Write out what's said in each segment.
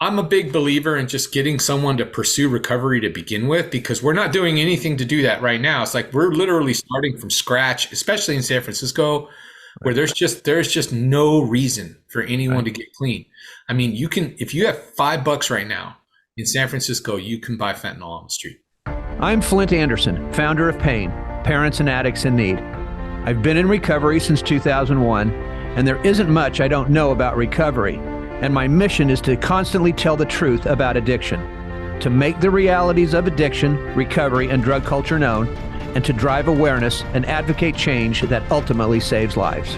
I'm a big believer in just getting someone to pursue recovery to begin with, because we're not doing anything to do that right now. It's like we're literally starting from scratch, especially in San Francisco, where there's just no reason for anyone to get clean. I mean, you can, if you have $5 right now in San Francisco, you can buy fentanyl on the street. I'm Flindt Andersen, founder of PAIN, Parents and Addicts in Need. I've been in recovery since 2001, and there isn't much I don't know about recovery. And my mission is to constantly tell the truth about addiction, to make the realities of addiction, recovery, and drug culture known, and to drive awareness and advocate change that ultimately saves lives.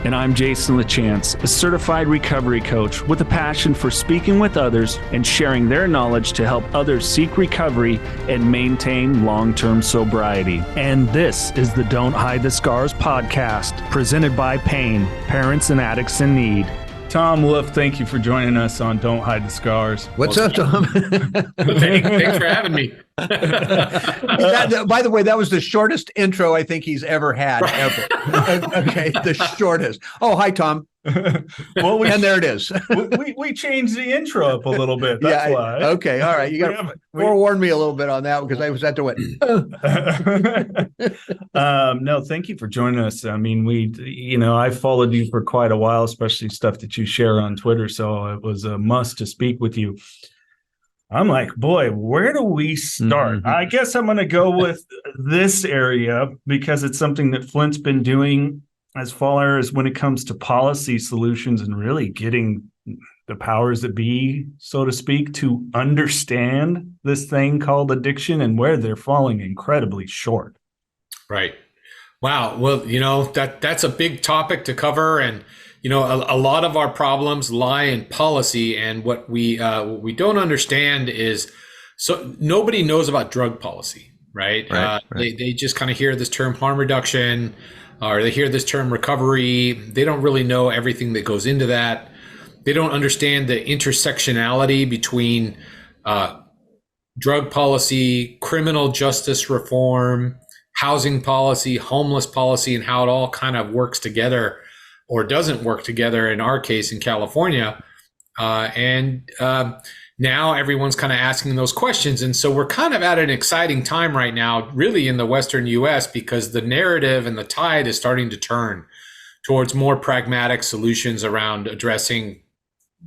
And I'm Jason LaChance, a certified recovery coach with a passion for speaking with others and sharing their knowledge to help others seek recovery and maintain long-term sobriety. And this is the Don't Hide the Scars podcast, presented by PAIN, Parents and Addicts in Need. Tom Wolf, thank you for joining us on Don't Hide the Scars. What's up, Tom? Thanks for having me. By the way, that was the shortest intro I think he's ever had, ever. Okay, the shortest. Oh, hi, Tom. Well, and there it is. we changed the intro up a little bit. That's why. Okay, all right. You got to forewarn me a little bit on that because I was at the way. No, thank you for joining us. I mean, I followed you for quite a while, especially stuff that you share on Twitter. So it was a must to speak with you. I'm like, boy, where do we start? Mm-hmm. I guess I'm going to go with this area because it's something that Flint's been doing as far as when it comes to policy solutions and really getting the powers that be, so to speak, to understand this thing called addiction and where they're falling incredibly short. Right. Wow. Well, that's a big topic to cover. And, a lot of our problems lie in policy. And what we don't understand is, so nobody knows about drug policy, right? Right. They just kind of hear this term harm reduction, or they hear this term recovery. They don't really know everything that goes into that. They don't understand the intersectionality between drug policy, criminal justice reform, housing policy, homeless policy, and how it all kind of works together or doesn't work together in our case in California. Now everyone's kind of asking those questions. And so we're kind of at an exciting time right now, really in the Western US, because the narrative and the tide is starting to turn towards more pragmatic solutions around addressing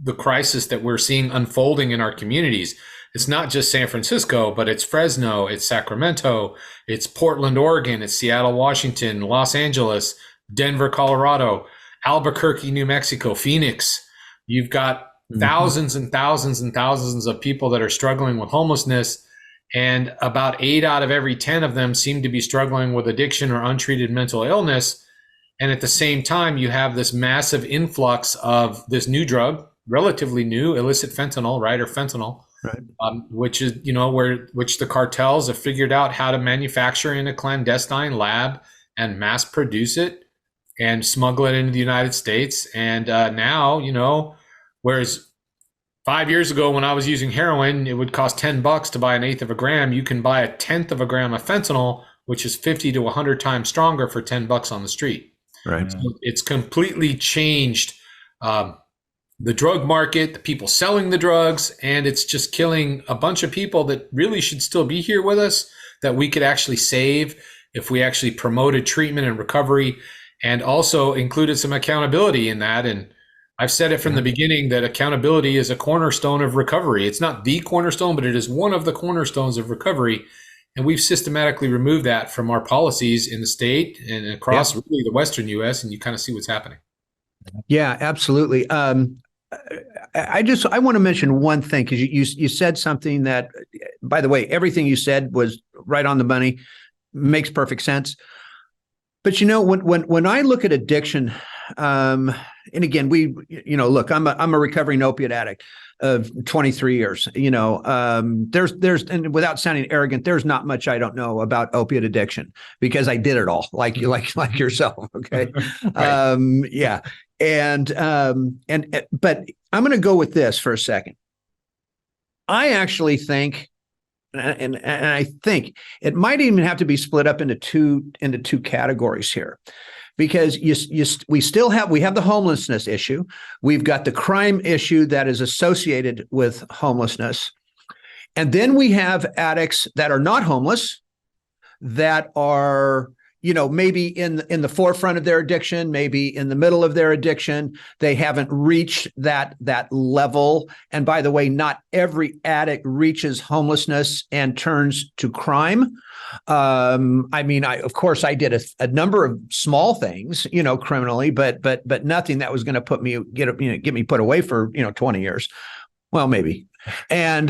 the crisis that we're seeing unfolding in our communities. It's not just San Francisco, but it's Fresno, it's Sacramento, it's Portland, Oregon, it's Seattle, Washington, Los Angeles, Denver, Colorado, Albuquerque, New Mexico, Phoenix. You've got thousands and thousands and thousands of people that are struggling with homelessness, and about 8 out of every 10 of them seem to be struggling with addiction or untreated mental illness. And at the same time, you have this massive influx of this new drug, relatively new, illicit fentanyl, right, or fentanyl, right. Which is, which the cartels have figured out how to manufacture in a clandestine lab and mass produce it and smuggle it into the United States. And now, whereas 5 years ago when I was using heroin, it would cost $10 to buy 1/8 of a gram. You can buy 1/10 of a gram of fentanyl, which is 50 to 100 times stronger for $10 on the street. Right. So it's completely changed the drug market, the people selling the drugs, and it's just killing a bunch of people that really should still be here with us, that we could actually save if we actually promoted treatment and recovery and also included some accountability in that. And I've said it from the beginning that accountability is a cornerstone of recovery. It's not the cornerstone, but it is one of the cornerstones of recovery. And we've systematically removed that from our policies in the state and across really the Western US, and you kind of see what's happening. Yeah, absolutely. I want to mention one thing, because you said something that, by the way, everything you said was right on the money, makes perfect sense. But when I look at addiction, and again, look, I'm a recovering opiate addict of 23 years. There's and without sounding arrogant, there's not much I don't know about opiate addiction because I did it all, like yourself. Okay, right. Yeah, but I'm going to go with this for a second. I actually think. And I think it might even have to be split up into two categories here, because we have the homelessness issue. We've got the crime issue that is associated with homelessness. And then we have addicts that are not homeless, that are, maybe in the forefront of their addiction, maybe in the middle of their addiction. They haven't reached that level. And by the way, not every addict reaches homelessness and turns to crime. Of course, I did a number of small things, criminally, but nothing that was going to get me put away for 20 years. Well, maybe. And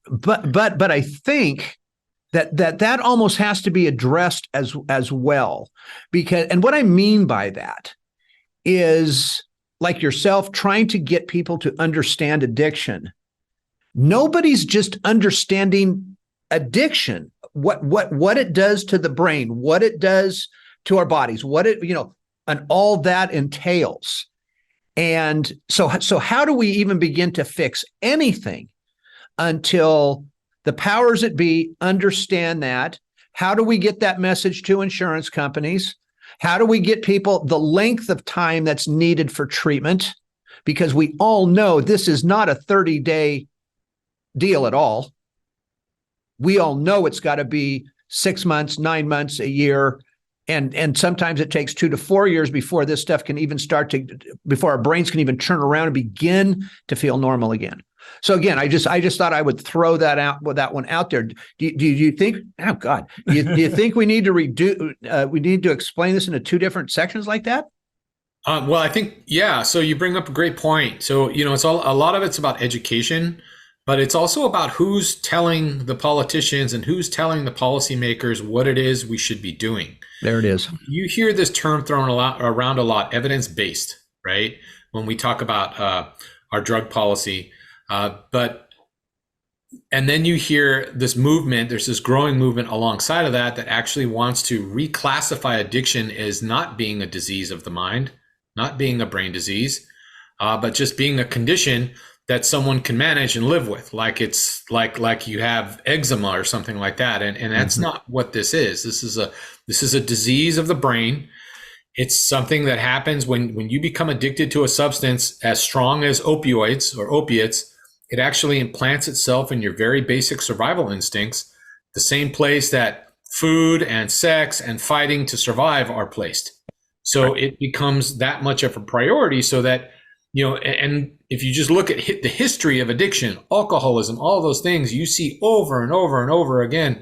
but I think that almost has to be addressed as well, because, and what I mean by that is, like yourself, trying to get people to understand addiction. Nobody's just understanding addiction, what it does to the brain, what it does to our bodies, and all that entails. And so how do we even begin to fix anything until the powers that be understand that? How do we get that message to insurance companies? How do we get people the length of time that's needed for treatment? Because we all know this is not a 30-day deal at all. We all know it's got to be 6 months, 9 months, a year. And sometimes it takes 2 to 4 years before this stuff can even before our brains can even turn around and begin to feel normal again. So again, I just thought I would throw that out with that one out there. Do you think? Oh God, do you think we need to we need to explain this into 2 different sections like that? Well, I think, yeah. So you bring up a great point. So it's a lot of it's about education, but it's also about who's telling the politicians and who's telling the policymakers what it is we should be doing. There it is. You hear this term thrown around a lot, evidence-based, right? When we talk about our drug policy. And then you hear this movement, there's this growing movement alongside of that actually wants to reclassify addiction as not being a disease of the mind, not being a brain disease, but just being a condition that someone can manage and live with, like it's like you have eczema or something like that. And that's not what this is. This is a disease of the brain. It's something that happens when you become addicted to a substance as strong as opioids or opiates. It actually implants itself in your very basic survival instincts, the same place that food and sex and fighting to survive are placed. So it becomes that much of a priority, so that, and if you just look at the history of addiction, alcoholism, all those things, you see over and over and over again,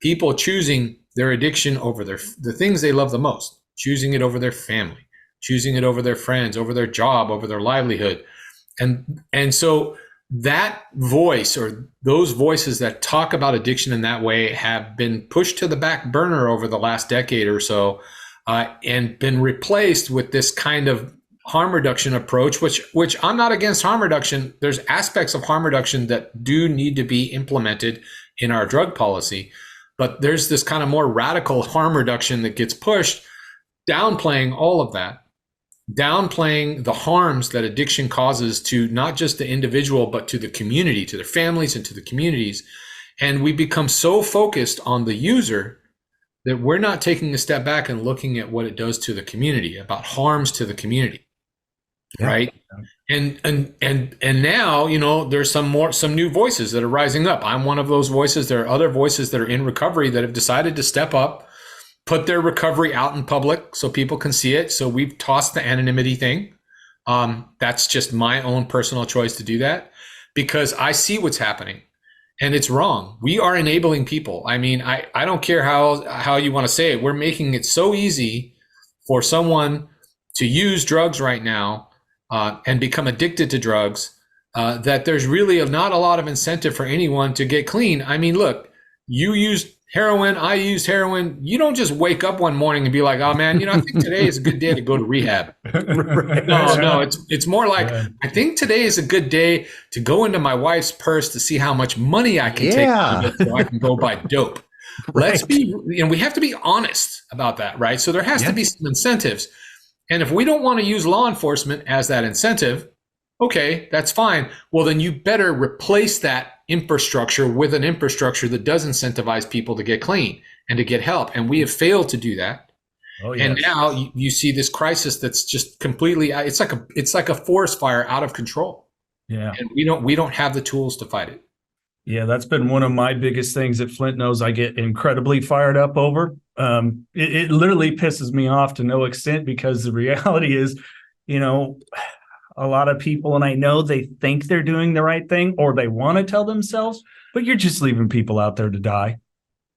people choosing their addiction over the things they love the most, choosing it over their family, choosing it over their friends, over their job, over their livelihood. And so that voice, or those voices that talk about addiction in that way, have been pushed to the back burner over the last decade or so, and been replaced with this kind of harm reduction approach, which I'm not against harm reduction. There's aspects of harm reduction that do need to be implemented in our drug policy, but there's this kind of more radical harm reduction that gets pushed, downplaying all of that, downplaying the harms that addiction causes to not just the individual, but to the community, to their families and to the communities. And we become so focused on the user that we're not taking a step back and looking at what it does to the community, about harms to the community. Yeah. Right. And now, there's some new voices that are rising up. I'm one of those voices. There are other voices that are in recovery that have decided to step up, put their recovery out in public so people can see it. So we've tossed the anonymity thing. That's just my own personal choice to do that, because I see what's happening and it's wrong. We are enabling people. I mean, I don't care how you want to say it. We're making it so easy for someone to use drugs right now and become addicted to drugs that there's really not a lot of incentive for anyone to get clean. I mean, look, you used heroin, I used heroin. You don't just wake up one morning and be like, oh man, I think today is a good day to go to rehab. Right. No, it's more like, I think today is a good day to go into my wife's purse to see how much money I can take out of it so I can go buy dope. Right. Let's be, we have to be honest about that, right? So there has to be some incentives. And if we don't want to use law enforcement as that incentive, okay, that's fine. Well, then you better replace that infrastructure with an infrastructure that does incentivize people to get clean and to get help. And we have failed to do that. Oh, And yes. now you see this crisis that's just completely, it's like a forest fire out of control. Yeah. And we don't have the tools to fight it. Yeah, that's been one of my biggest things that Flindt knows I get incredibly fired up over. It literally pisses me off to no extent, because the reality is, you know, a lot of people, and I know they think they're doing the right thing, or they want to tell themselves, but you're just leaving people out there to die.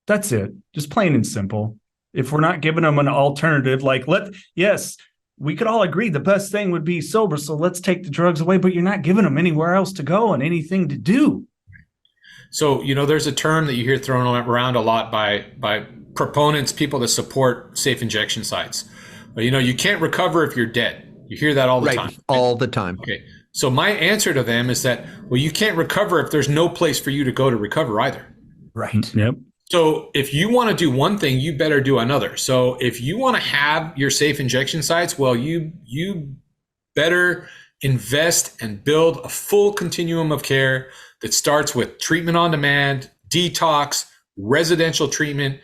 That's it. Just plain and simple. If we're not giving them an alternative, like yes, we could all agree the best thing would be sober. So let's take the drugs away, but you're not giving them anywhere else to go and anything to do. So, there's a term that you hear thrown around a lot by proponents, people that support safe injection sites. But, you can't recover if you're dead. You hear that all the time. All the time. Okay. So my answer to them is that, well, you can't recover if there's no place for you to go to recover either. Right. Yep. So if you want to do one thing, you better do another. So if you want to have your safe injection sites, well, you better invest and build a full continuum of care that starts with treatment on demand, detox, residential treatment,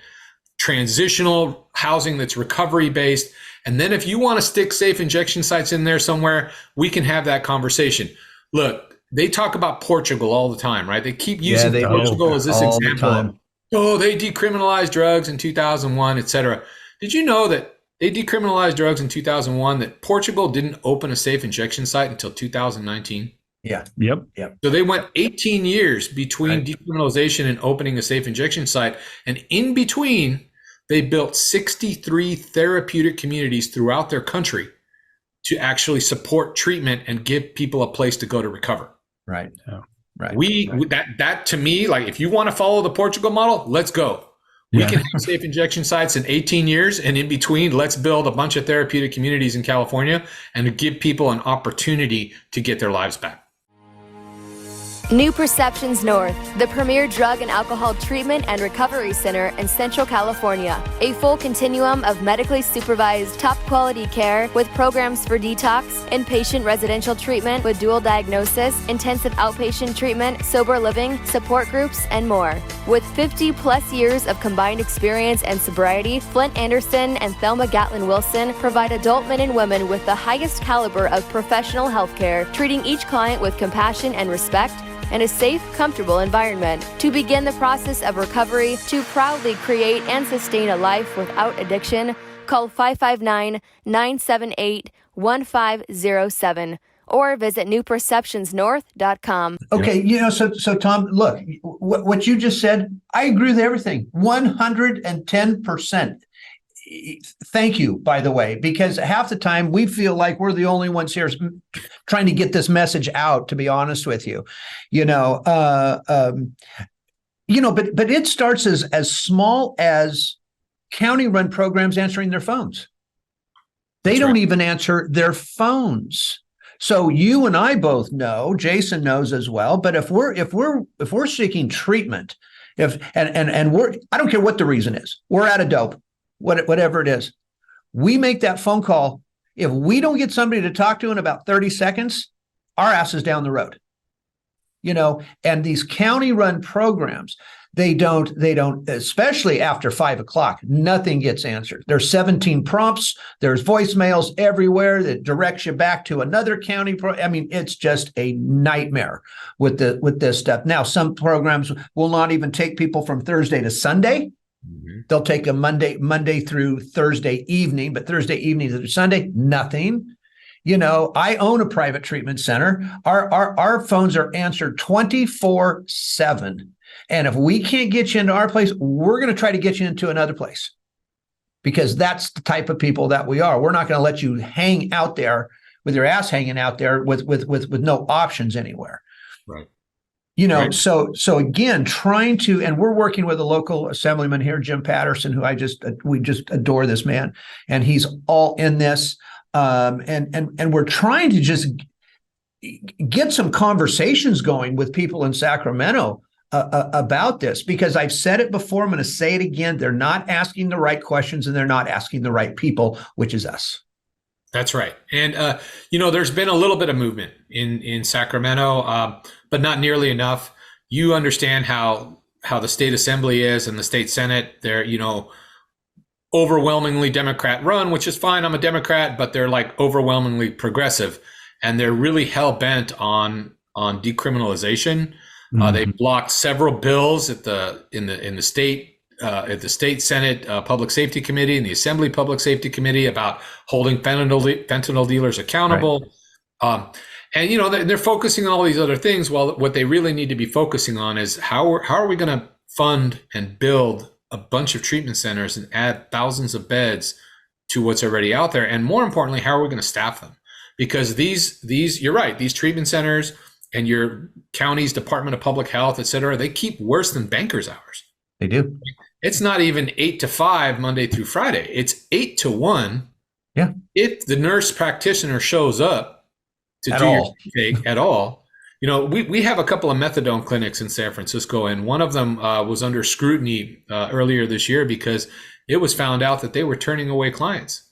transitional housing that's recovery based. And then if you want to stick safe injection sites in there somewhere, we can have that conversation. Look, they talk about Portugal all the time, right? They keep using Portugal as this example. Oh, they decriminalized drugs in 2001, et cetera. Did you know that they decriminalized drugs in 2001, that Portugal didn't open a safe injection site until 2019? Yeah. Yep. So they went 18 years between decriminalization and opening a safe injection site. And in between, they built 63 therapeutic communities throughout their country to actually support treatment and give people a place to go to recover. Right. Yeah. Right. That to me, like, if you want to follow the Portugal model, let's go. We can have safe injection sites in 18 years, and in between, let's build a bunch of therapeutic communities in California and give people an opportunity to get their lives back. New Perceptions North, the premier drug and alcohol treatment and recovery center in Central California. A full continuum of medically supervised, top quality care with programs for detox, inpatient residential treatment with dual diagnosis, intensive outpatient treatment, sober living, support groups, and more. With 50 plus years of combined experience and sobriety, Flindt, Andersen, and Thelma Gatlin Wilson provide adult men and women with the highest caliber of professional health care, treating each client with compassion and respect, and a safe, comfortable environment to begin the process of recovery. To proudly create and sustain a life without addiction, call 559-978-1507 or visit newperceptionsnorth.com. Okay, so Tom, look, what you just said, I agree with everything, 110%. Thank you, by the way, because half the time we feel like we're the only ones here trying to get this message out, to be honest with you, but it starts as small as county-run programs answering their phones. They don't even answer their phones. So you and I both know, Jason knows as well, but if we're seeking treatment, and I don't care what the reason is, we're out of dope, whatever it is, we make that phone call. If we don't get somebody to talk to in about 30 seconds, our ass is down the road. And these county-run programs, they don't, especially after 5 o'clock, nothing gets answered. There's 17 prompts. There's voicemails everywhere that directs you back to another county. It's just a nightmare with this stuff. Now, some programs will not even take people from Thursday to Sunday. Mm-hmm. They'll take a Monday through Thursday evening, but Thursday evening through Sunday, nothing. I own a private treatment center. Our phones are answered 24/7. And if we can't get you into our place, we're going to try to get you into another place, because that's the type of people that we are. We're not going to let you hang out there with your ass hanging out there with no options anywhere. Right. Right. So again, and we're working with a local assemblyman here, Jim Patterson, who we just adore this man, and he's all in this. And we're trying to just get some conversations going with people in Sacramento about this, because I've said it before, I'm going to say it again. They're not asking the right questions, and they're not asking the right people, which is us. That's right. And, there's been a little bit of movement in Sacramento, but not nearly enough. You understand how the state assembly is and the state Senate. They're, overwhelmingly Democrat run, which is fine. I'm a Democrat, but they're like overwhelmingly progressive, and they're really hell bent on decriminalization. They blocked several bills at the state Senate Public Safety Committee and the Assembly Public Safety Committee about holding fentanyl dealers accountable. Right. And they're focusing on all these other things. Well, what they really need to be focusing on is how are we going to fund and build a bunch of treatment centers and add thousands of beds to what's already out there, and more importantly, how are we going to staff them? Because these you're right, these treatment centers and your county's Department of Public Health, et cetera, they keep worse than bankers' hours. They do. It's not even 8 to 5 Monday through Friday. It's 8 to 1. Yeah. If the nurse practitioner shows up to do your intake at all. We have a couple of methadone clinics in San Francisco, and one of them was under scrutiny earlier this year because it was found out that they were turning away clients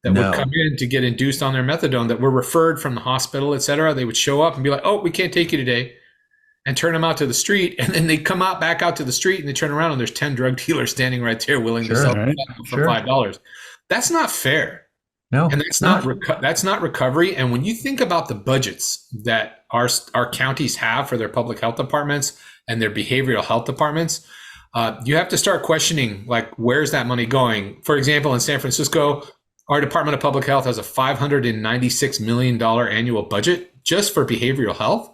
that would come in to get induced on their methadone that were referred from the hospital, et cetera. They would show up and be like, "Oh, we can't take you today," and turn them out to the street. And then they come back out to the street, and they turn around and there's 10 drug dealers standing right there willing to sell them for $5. That's not fair. No, and that's not recovery. And when you think about the budgets that our counties have for their public health departments and their behavioral health departments, you have to start questioning, like, where's that money going? For example, in San Francisco, our Department of Public Health has a $596 million annual budget just for behavioral health.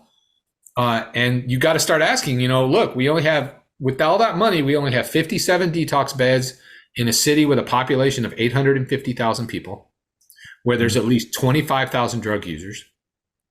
And you got to start asking, look, we only have, with all that money, we only have 57 detox beds in a city with a population of 850,000 people, where there's at least 25,000 drug users,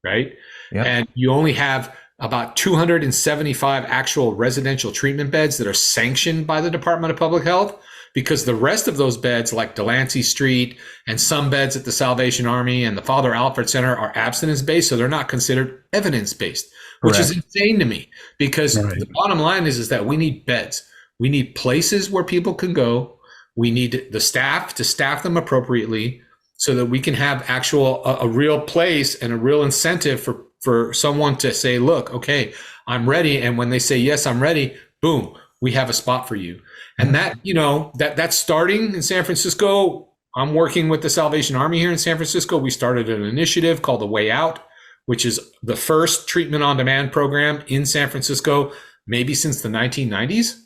right? Yep. And you only have about 275 actual residential treatment beds that are sanctioned by the Department of Public Health, because the rest of those beds, like Delancey Street and some beds at the Salvation Army and the Father Alfred Center, are abstinence-based, so they're not considered evidence-based, which is insane to me, because the bottom line is that we need beds. We need places where people can go. We need the staff to staff them appropriately, so that we can have a real place and a real incentive for someone to say, look, okay, I'm ready. And when they say, yes, I'm ready, boom, we have a spot for you. And that's starting in San Francisco. I'm working with the Salvation Army here in San Francisco. We started an initiative called The Way Out, which is the first treatment on demand program in San Francisco, maybe since the 1990s,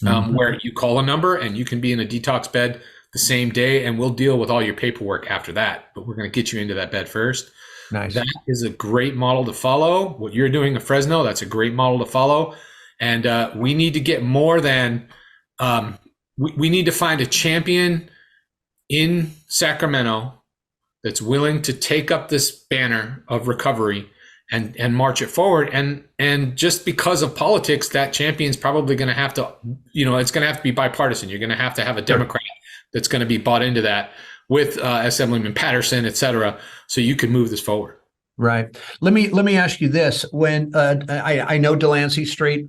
where you call a number and you can be in a detox bed the same day, and we'll deal with all your paperwork after that. But we're going to get you into that bed first. Nice. That is a great model to follow. What you're doing at Fresno, that's a great model to follow. And we need to get more than, we need to find a champion in Sacramento that's willing to take up this banner of recovery and march it forward. And just because of politics, that champion's probably going to have to, it's going to have to be bipartisan. You're going to have a Democrat that's going to be bought into that with Assemblyman Patterson, et cetera, so you can move this forward. Right. Let me ask you this. When I know Delancey Street,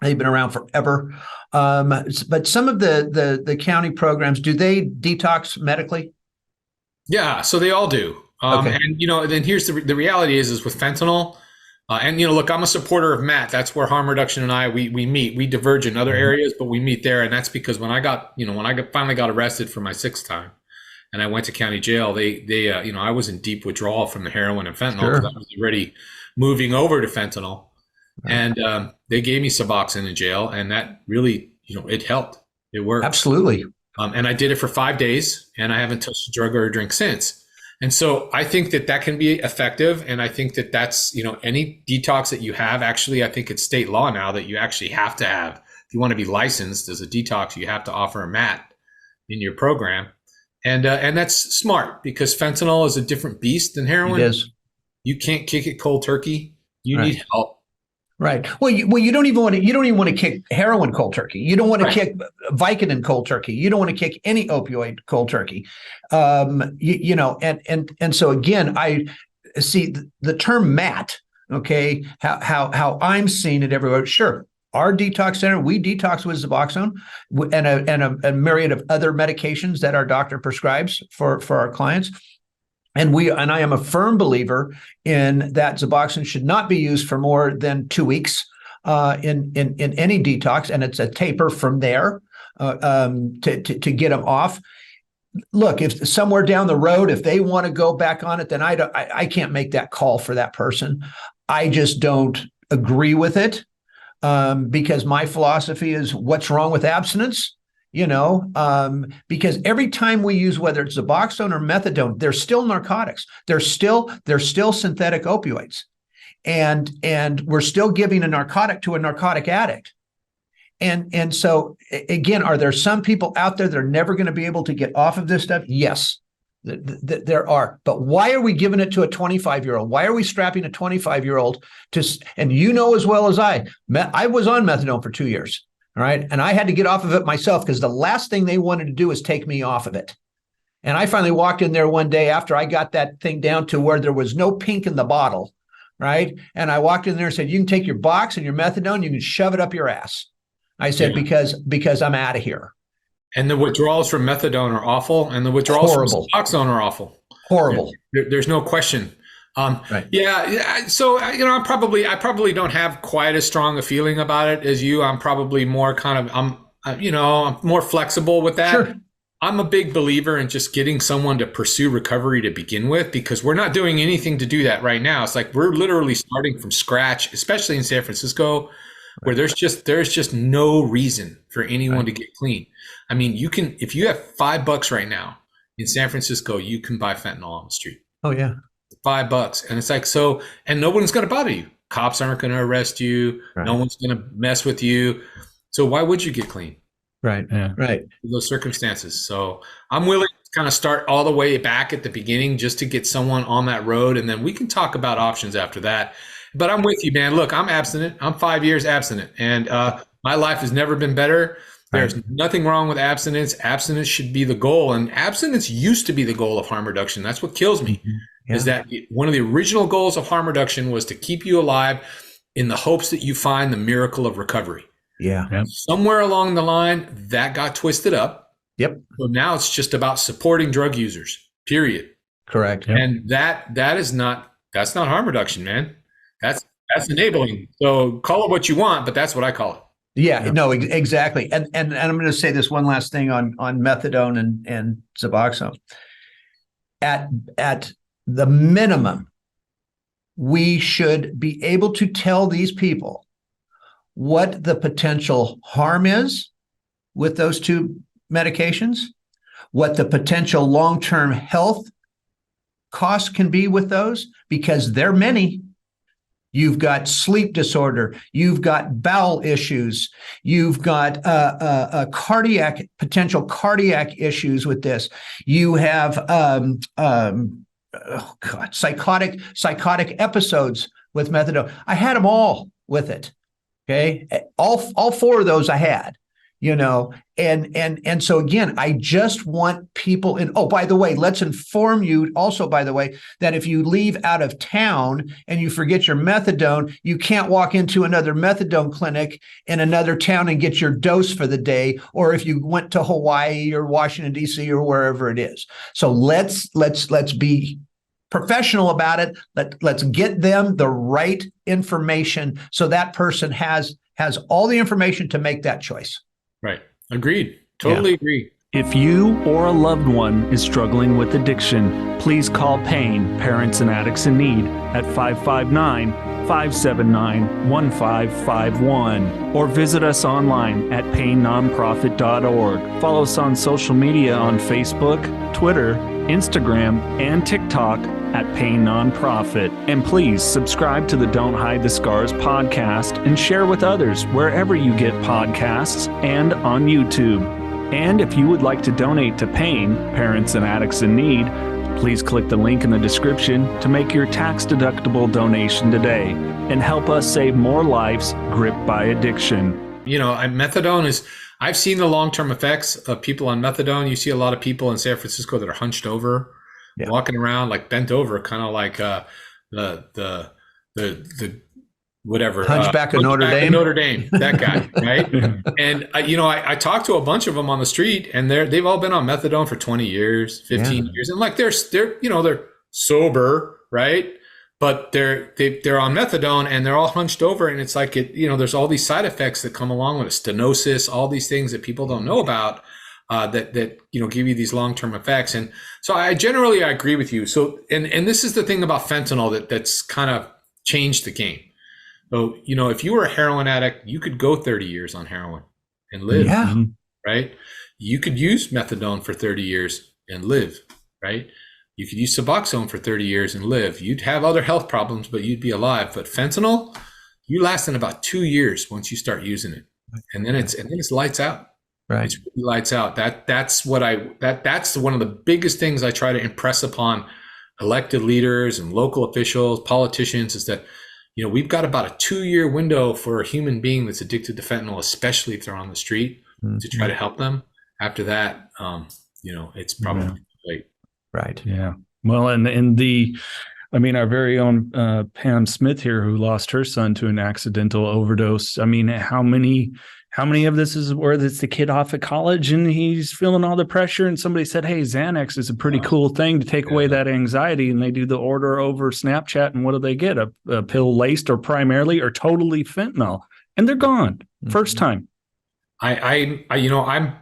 they've been around forever, but some of the county programs, do they detox medically? Yeah, so they all do. Okay. And then here's the reality is with fentanyl. Look, I'm a supporter of Matt. That's where harm reduction and I we meet. We diverge in other areas, but we meet there. And that's because when I finally got arrested for my 6th time, and I went to county jail, they I was in deep withdrawal from the heroin and fentanyl because I was already moving over to fentanyl, and they gave me Suboxone in jail, and that really it helped. It worked. Absolutely. And I did it for 5 days, and I haven't touched a drug or a drink since. And so I think that can be effective. And I think that's, any detox that you have, actually, I think it's state law now that you actually have to have, if you want to be licensed as a detox, you have to offer a MAT in your program. And that's smart, because fentanyl is a different beast than heroin. It is. You can't kick it cold turkey. You need help. Right. Well, you don't even want to kick heroin cold turkey. You don't want to kick Vicodin cold turkey. You don't want to kick any opioid cold turkey. And so again, I see the term MAT. Okay, how I'm seeing it everywhere. Sure, our detox center, we detox with Suboxone and a myriad of other medications that our doctor prescribes for our clients. And I am a firm believer in that Suboxone should not be used for more than 2 weeks in any detox, and it's a taper from there. to get them off. Look, if somewhere down the road, if they want to go back on it, then I can't make that call for that person. I just don't agree with it, because my philosophy is what's wrong with abstinence. Because every time we use, whether it's Suboxone or methadone, they're still narcotics. They're still synthetic opioids, and we're still giving a narcotic to a narcotic addict. And so again, are there some people out there that are never going to be able to get off of this stuff? Yes, there are. But why are we giving it to a 25-year-old? Why are we strapping a 25-year-old to? And as well as I was on methadone for 2 years. All right. And I had to get off of it myself because the last thing they wanted to do is take me off of it. And I finally walked in there one day after I got that thing down to where there was no pink in the bottle. Right. And I walked in there and said, you can take your box and your methadone, you can shove it up your ass. I said, because I'm out of here. And the withdrawals from methadone are awful. And the withdrawals from Suboxone are awful. Horrible. There's no question. Right. Yeah. So, I probably don't have quite as strong a feeling about it as you. I'm probably more I'm more flexible with that. Sure. I'm a big believer in just getting someone to pursue recovery to begin with, because we're not doing anything to do that right now. It's like we're literally starting from scratch, especially in San Francisco, where there's just no reason for anyone to get clean. I mean, if you have $5 right now in San Francisco, you can buy fentanyl on the street. Oh yeah. $5. And it's like, so, and no one's going to bother you. Cops aren't going to arrest you. Right. No one's going to mess with you. So why would you get clean? Right. Yeah. Right. Those circumstances. So I'm willing to kind of start all the way back at the beginning just to get someone on that road. And then we can talk about options after that. But I'm with you, man. Look, I'm abstinent. I'm 5 years abstinent. And my life has never been better. There's nothing wrong with abstinence. Abstinence should be the goal. And abstinence used to be the goal of harm reduction. That's what kills me. Is that one of the original goals of harm reduction was to keep you alive in the hopes that you find the miracle of recovery. Yeah. Yep. Somewhere along the line, that got twisted up. Yep. So now it's just about supporting drug users, period. Correct. Yep. And that's not harm reduction, man. That's enabling. So call it what you want, but that's what I call it. Yeah, no, exactly. And I'm going to say this one last thing on methadone and Suboxone. At the minimum, we should be able to tell these people what the potential harm is with those two medications, what the potential long-term health costs can be with those, because there are many. You've got sleep disorder. You've got bowel issues. You've got potential cardiac issues with this. You have psychotic episodes with methadone. I had them all with it. Okay, all four of those I had. And so again, I just want people in. Oh, by the way, let's inform you also, by the way, that if you leave out of town and you forget your methadone, you can't walk into another methadone clinic in another town and get your dose for the day, or if you went to Hawaii or Washington, D.C. or wherever it is. So let's be professional about it. Let's get them the right information so that person has all the information to make that choice. Right. Agreed. Totally agree. If you or a loved one is struggling with addiction, please call PAIN, Parents and Addicts in Need, at 559-579-1551, or visit us online at painnonprofit.org. Follow us on social media on Facebook, Twitter, Instagram, and TikTok at Pain Nonprofit. And please subscribe to the Don't Hide the Scars podcast and share with others wherever you get podcasts and on YouTube. And if you would like to donate to PAIN, Parents and Addicts in Need, please click the link in the description to make your tax-deductible donation today and help us save more lives gripped by addiction. Methadone is... I've seen the long-term effects of people on methadone. You see a lot of people in San Francisco that are hunched over, walking around like bent over, kind of like the whatever Hunchback of Notre Dame. Notre Dame, that guy, right? And I talked to a bunch of them on the street, and they've all been on methadone for 20 years, 15 years, and like they're sober, right? but they're on methadone and they're all hunched over, and it's like there's all these side effects that come along with it, stenosis, all these things that people don't know about, that give you these long-term effects. And so I agree with you. So and this is the thing about fentanyl that's kind of changed the game. So if you were a heroin addict, you could go 30 years on heroin and live. Yeah. Right. You could use methadone for 30 years and live. Right. You could use Suboxone for 30 years and live. You'd have other health problems, but you'd be alive. But fentanyl, you last in about 2 years once you start using it, and then it's lights out. Right. It's really lights out. That's one of the biggest things I try to impress upon elected leaders and local officials, politicians, is that we've got about a 2-year window for a human being that's addicted to fentanyl, especially if they're on the street, to try to help them. After that, it's probably too late. Right. Yeah. Well, and our very own Pam Smith here, who lost her son to an accidental overdose. I mean, how many of this is where it's the kid off at college and he's feeling all the pressure, and somebody said, hey, Xanax is a pretty cool thing to take away that anxiety, and they do the order over Snapchat, and what do they get? A pill laced or primarily or totally fentanyl, and they're gone first time. I'm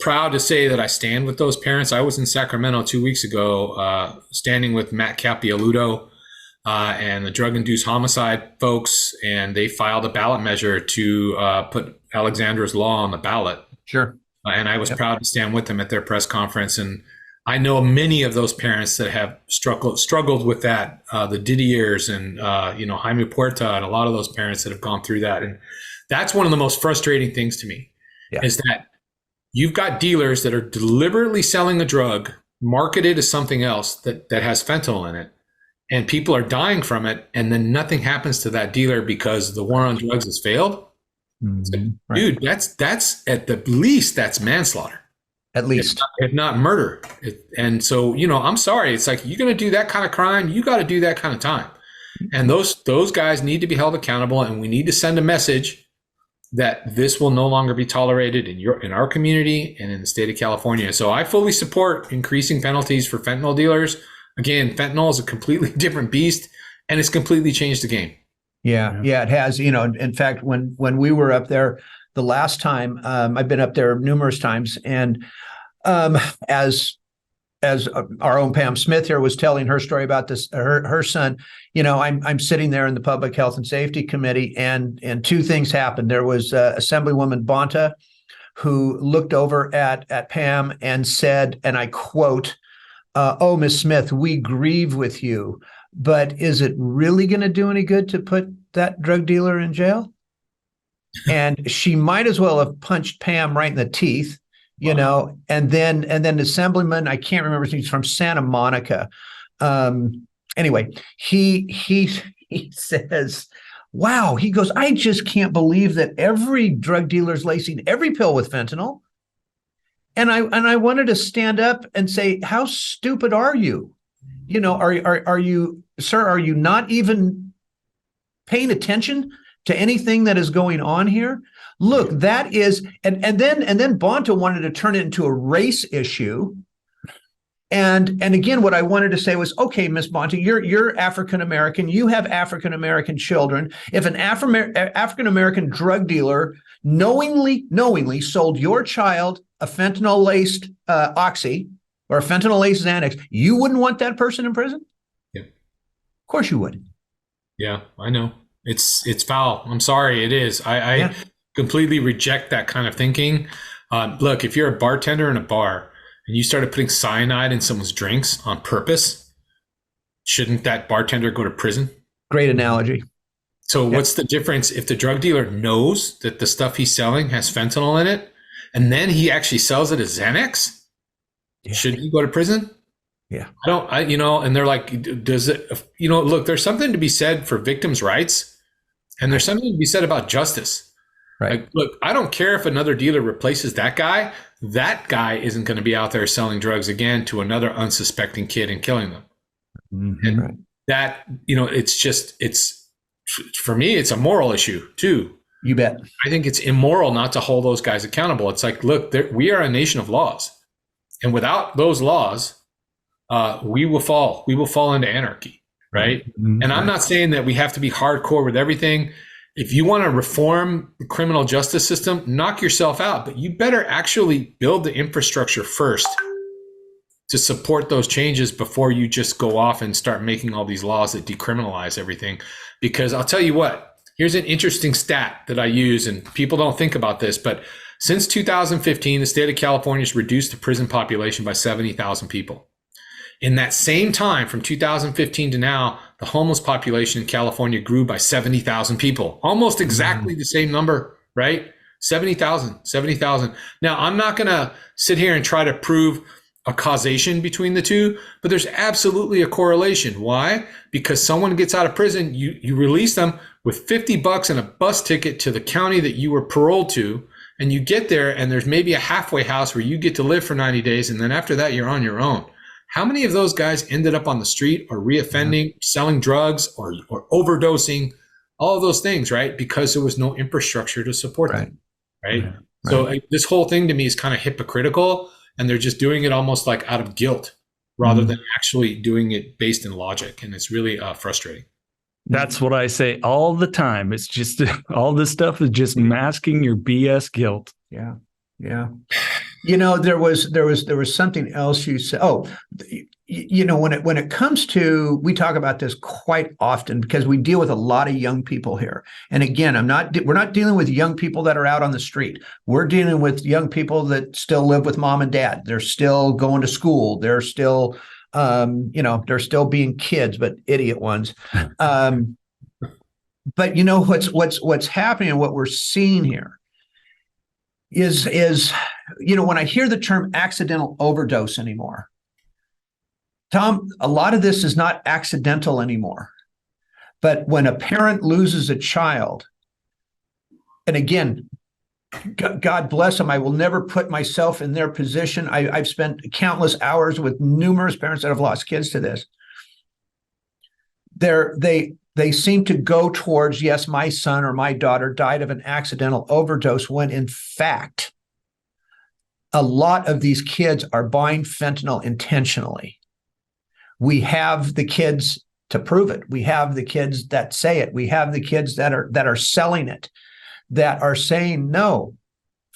proud to say that I stand with those parents. I was in Sacramento 2 weeks ago, standing with Matt Capialudo and the drug-induced homicide folks, and they filed a ballot measure to put Alexandra's law on the ballot. Sure. And I was proud to stand with them at their press conference. And I know many of those parents that have struggled with that, the Didiers and Jaime Puerta, and a lot of those parents that have gone through that. And that's one of the most frustrating things to me, is that you've got dealers that are deliberately selling a drug marketed as something else that has fentanyl in it, and people are dying from it, and then nothing happens to that dealer because the war on drugs has failed. Right. Dude, that's at the least, that's manslaughter. At least. If not murder. And so, I'm sorry. It's like, you're going to do that kind of crime, you got to do that kind of time. And those guys need to be held accountable, and we need to send a message that this will no longer be tolerated in our community and in the state of California. So I fully support increasing penalties for fentanyl dealers. Again, fentanyl is a completely different beast, and it's completely changed the game. Yeah, it has. In fact, when we were up there the last time, I've been up there numerous times, and as our own Pam Smith here was telling her story about this, her son, I'm sitting there in the Public Health and Safety Committee, and two things happened. There was Assemblywoman Bonta, who looked over at Pam and said, and I quote, "Oh, Ms. Smith, we grieve with you, but is it really going to do any good to put that drug dealer in jail?" And she might as well have punched Pam right in the teeth, and then Assemblyman, I can't remember, he's from Santa Monica. Anyway, he says, wow, he goes, I just can't believe that every drug dealer is lacing every pill with fentanyl. And I wanted to stand up and say, how stupid are you? Are you, sir, are you not even paying attention to anything that is going on here? Look, that is, and then Bonta wanted to turn it into a race issue. And again, what I wanted to say was, okay, Miss Bonta, you're African American. You have African American children. If an African American drug dealer knowingly sold your child a fentanyl laced oxy or a fentanyl laced Xanax, you wouldn't want that person in prison? Yeah, of course you would. Yeah, I know. It's foul. I'm sorry, it is. I completely reject that kind of thinking. Look, if you're a bartender in a bar and you started putting cyanide in someone's drinks on purpose, shouldn't that bartender go to prison? Great analogy. So what's the difference if the drug dealer knows that the stuff he's selling has fentanyl in it, and then he actually sells it as Xanax? Yeah. Shouldn't he go to prison? Yeah. And they're like, does it, look, there's something to be said for victims' rights, and there's something to be said about justice. Right. Like, look, I don't care if another dealer replaces that guy. That guy isn't going to be out there selling drugs again to another unsuspecting kid and killing them. Mm-hmm. And right. that, it's for me, it's a moral issue too. You bet. I think it's immoral not to hold those guys accountable. It's like, look, we are a nation of laws, and without those laws, we will fall into anarchy. right? Mhm. And I'm not saying that we have to be hardcore with everything. If you want to reform the criminal justice system, knock yourself out, but you better actually build the infrastructure first to support those changes before you just go off and start making all these laws that decriminalize everything. Because I'll tell you what, here's an interesting stat that I use, and people don't think about this, but since 2015, the state of California has reduced the prison population by 70,000 people. In that same time, from 2015 to now, the homeless population in California grew by 70,000 people, almost exactly the same number, right? 70,000. Now, I'm not going to sit here and try to prove a causation between the two, but there's absolutely a correlation. Why? Because someone gets out of prison, you release them with $50 and a bus ticket to the county that you were paroled to, and you get there and there's maybe a halfway house where you get to live for 90 days, and then after that, you're on your own. How many of those guys ended up on the street or reoffending, selling drugs or overdosing, all of those things, right? Because there was no infrastructure to support them, right? So this whole thing to me is kind of hypocritical, and they're just doing it almost like out of guilt rather than actually doing it based in logic. And it's really frustrating. That's what I say all the time. It's just all this stuff is just masking your BS guilt. Yeah. Yeah. You know, there was something else you said. Oh, you know, when it comes to, we talk about this quite often because we deal with a lot of young people here. And again, we're not dealing with young people that are out on the street. We're dealing with young people that still live with mom and dad. They're still going to school. They're still, they're still being kids, but idiot ones. But you know, what's happening and what we're seeing here is, you know, when I hear the term accidental overdose anymore, Tom, a lot of this is not accidental anymore. But when a parent loses a child, and again, God bless them, I will never put myself in their position. I've spent countless hours with numerous parents that have lost kids to this. They seem to go towards, yes, my son or my daughter died of an accidental overdose, when in fact, a lot of these kids are buying fentanyl intentionally. We have the kids to prove it. We have the kids that say it. We have the kids that are selling it, that are saying, no,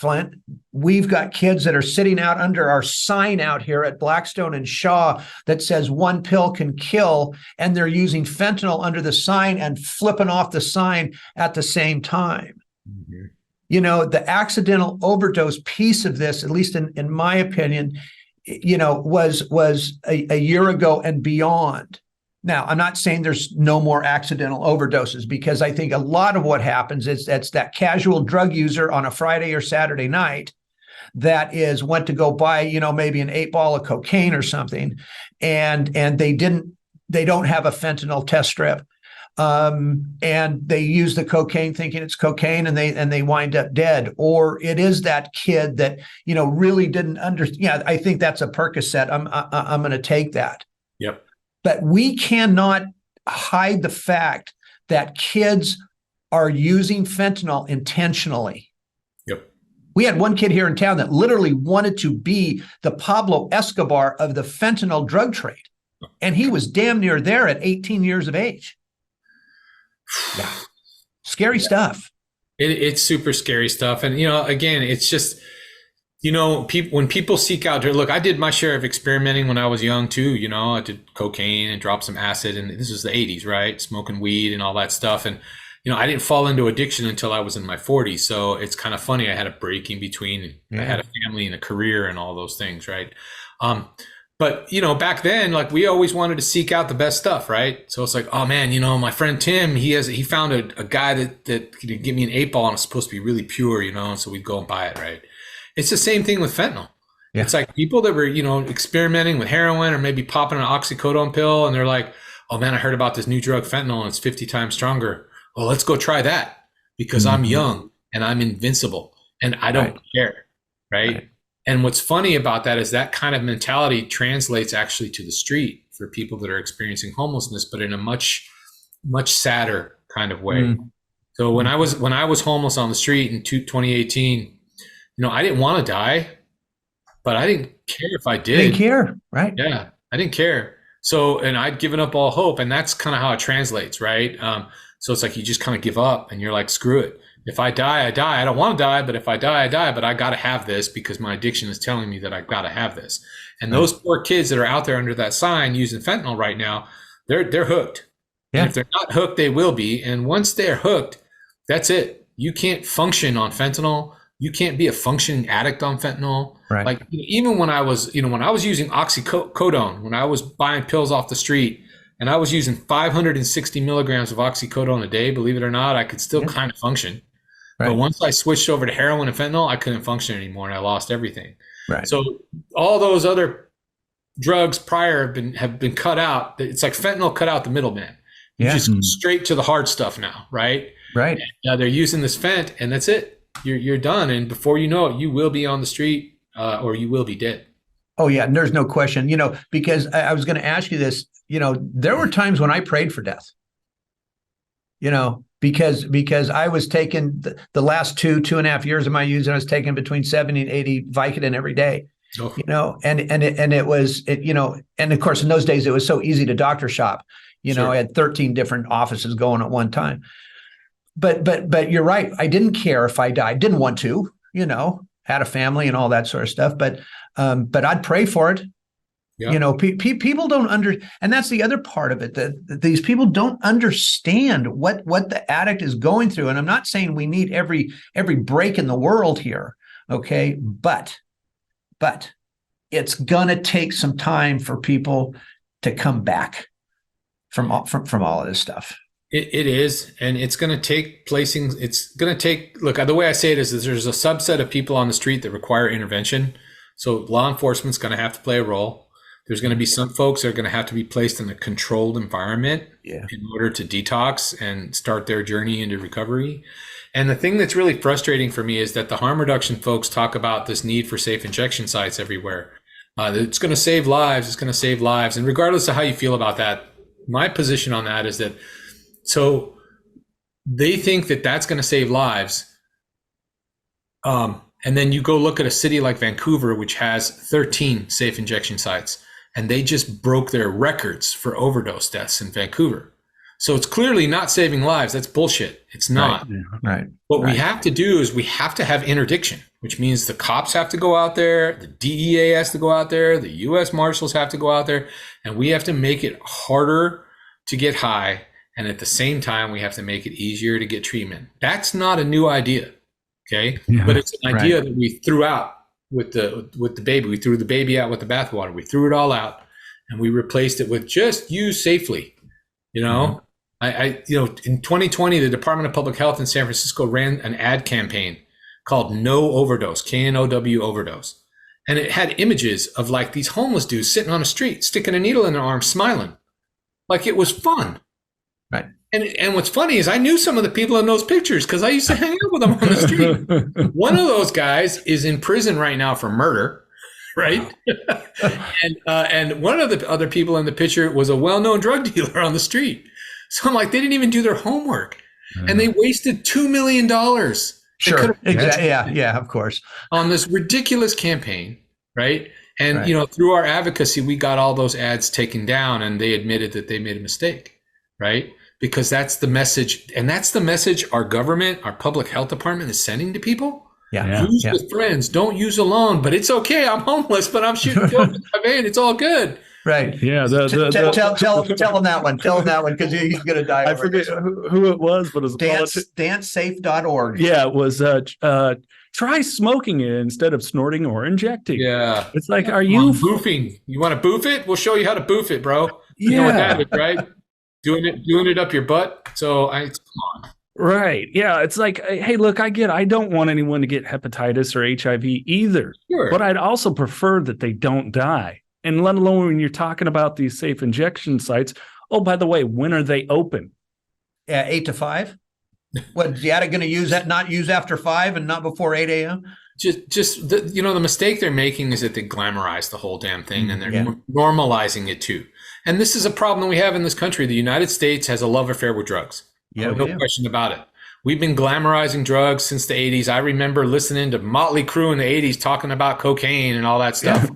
Flindt, we've got kids that are sitting out under our sign out here at Blackstone and Shaw that says one pill can kill, and they're using fentanyl under the sign and flipping off the sign at the same time. Mm-hmm. You know, the accidental overdose piece of this, at least in my opinion, you know, was a year ago and beyond. Now, I'm not saying there's no more accidental overdoses, because I think a lot of what happens is that's that casual drug user on a Friday or Saturday night that went to go buy, you know, maybe an 8-ball of cocaine or something, and they don't have a fentanyl test strip. And they use the cocaine thinking it's cocaine, and they wind up dead. Or it is that kid that, you know, really didn't understand. Yeah, I think that's a Percocet. I'm going to take that. Yep. But we cannot hide the fact that kids are using fentanyl intentionally. Yep. We had one kid here in town that literally wanted to be the Pablo Escobar of the fentanyl drug trade. And he was damn near there at 18 years of age. Yeah. Scary stuff. It's super scary stuff. And, you know, again, it's just, you know, when people seek out to look, I did my share of experimenting when I was young too. You know, I did cocaine and dropped some acid, and this was the 80s, right? Smoking weed and all that stuff. And, you know, I didn't fall into addiction until I was in my 40s. So it's kind of funny. I had a break in between. Yeah. I had a family and a career and all those things, right? But, you know, back then, like, we always wanted to seek out the best stuff, right? So it's like, oh man, you know, my friend Tim, he found a guy that could give me an 8-ball, and it's supposed to be really pure, you know, and so we'd go and buy it, right? It's the same thing with fentanyl. Yeah. It's like people that were, you know, experimenting with heroin or maybe popping an oxycodone pill, and they're like, oh man, I heard about this new drug fentanyl and it's 50 times stronger. Well, let's go try that because I'm young and I'm invincible and I don't care, right? And what's funny about that is that kind of mentality translates actually to the street for people that are experiencing homelessness, but in a much, much sadder kind of way. So when I was homeless on the street in 2018, you know, I didn't want to die, but I didn't care if I did. Didn't care, right? Yeah, I didn't care. So, and I'd given up all hope, and that's kind of how it translates, right? So it's like you just kind of give up, and you're like, screw it. If I die, I die. I don't want to die, but if I die, I die. But I got to have this because my addiction is telling me that I've got to have this. And those poor kids that are out there under that sign using fentanyl right now, they're hooked. Yeah. And if they're not hooked, they will be. And once they're hooked, that's it. You can't function on fentanyl. You can't be a functioning addict on fentanyl. Right. Like even when I was using oxycodone, when I was buying pills off the street and I was using 560 milligrams of oxycodone a day, believe it or not, I could still kind of function. Right. But once I switched over to heroin and fentanyl, I couldn't function anymore and I lost everything. Right. So all those other drugs prior have been cut out. It's like fentanyl cut out the middleman. You just go straight to the hard stuff now, right? Right. And, they're using this fent, and that's it. You're done, and before you know it, you will be on the street, or you will be dead. Oh yeah, and there's no question. Because I was going to ask you this. There were times when I prayed for death. Because I was taking the last 2.5 years of my use, and I was taking between 70 and 80 Vicodin every day. Oh. And it was and of course in those days it was so easy to doctor shop. Sure. I had 13 different offices going at one time. But you're right. I didn't care if I died. Didn't want to, had a family and all that sort of stuff. But I'd pray for it. Yeah. People don't and that's the other part of it, that these people don't understand what the addict is going through. And I'm not saying we need every break in the world here. Okay. But it's going to take some time for people to come back from all of this stuff. It is, and it's going to take placing. It's going to take. Look, the way I say it is there's a subset of people on the street that require intervention. So law enforcement's going to have to play a role. There's going to be some folks that are going to have to be placed in a controlled environment in order to detox and start their journey into recovery. And the thing that's really frustrating for me is that the harm reduction folks talk about this need for safe injection sites everywhere. It's going to save lives. It's going to save lives. And regardless of how you feel about that, my position on that is that. So they think that that's going to save lives. And then you go look at a city like Vancouver, which has 13 safe injection sites, and they just broke their records for overdose deaths in Vancouver. So it's clearly not saving lives. That's bullshit. It's not. Right. What we have to do is we have to have interdiction, which means the cops have to go out there, the DEA has to go out there, the U.S. Marshals have to go out there, and we have to make it harder to get high. And at the same time, we have to make it easier to get treatment. That's not a new idea, okay? Yeah, but it's an idea that we threw out with the baby. We threw the baby out with the bathwater. We threw it all out, and we replaced it with just use safely. In 2020, the Department of Public Health in San Francisco ran an ad campaign called No Overdose, KNOW overdose, and it had images of like these homeless dudes sitting on a street, sticking a needle in their arm, smiling, like it was fun. Right. And what's funny is I knew some of the people in those pictures because I used to hang out with them on the street. One of those guys is in prison right now for murder, right? And one of the other people in the picture was a well-known drug dealer on the street. So I'm like, they didn't even do their homework, and they wasted $2 million. Sure, exactly. Yeah, of course. On this ridiculous campaign, right? And through our advocacy, we got all those ads taken down, and they admitted that they made a mistake. Right? Because that's the message. And that's the message our government, our public health department is sending to people. Use with friends. Don't use alone. But it's okay. I'm homeless, but I'm shooting pills in my vein. It's all good. Right. Yeah. Tell him that one. Tell him that one because he's going to die. I forget who it was, but it was dancesafe.org. Yeah. It was try smoking it instead of snorting or injecting. Yeah. It's like, are you boofing? You want to boof it? We'll show you how to boof it, bro. You know what that is, right? Doing it up your butt. So come on. Right. Yeah. It's like, hey, look, I don't want anyone to get hepatitis or HIV either. Sure. But I'd also prefer that they don't die. And let alone when you're talking about these safe injection sites. Oh, by the way, when are they open? 8 to 5. What is the addict going to use that? Not use after 5 and not before 8 a.m. The mistake they're making is that they glamorize the whole damn thing, and they're normalizing it too. And this is a problem that we have in this country. The United States has a love affair with drugs. No question about it. We've been glamorizing drugs since the 80s. I remember listening to Motley Crue in the 80s talking about cocaine and all that stuff.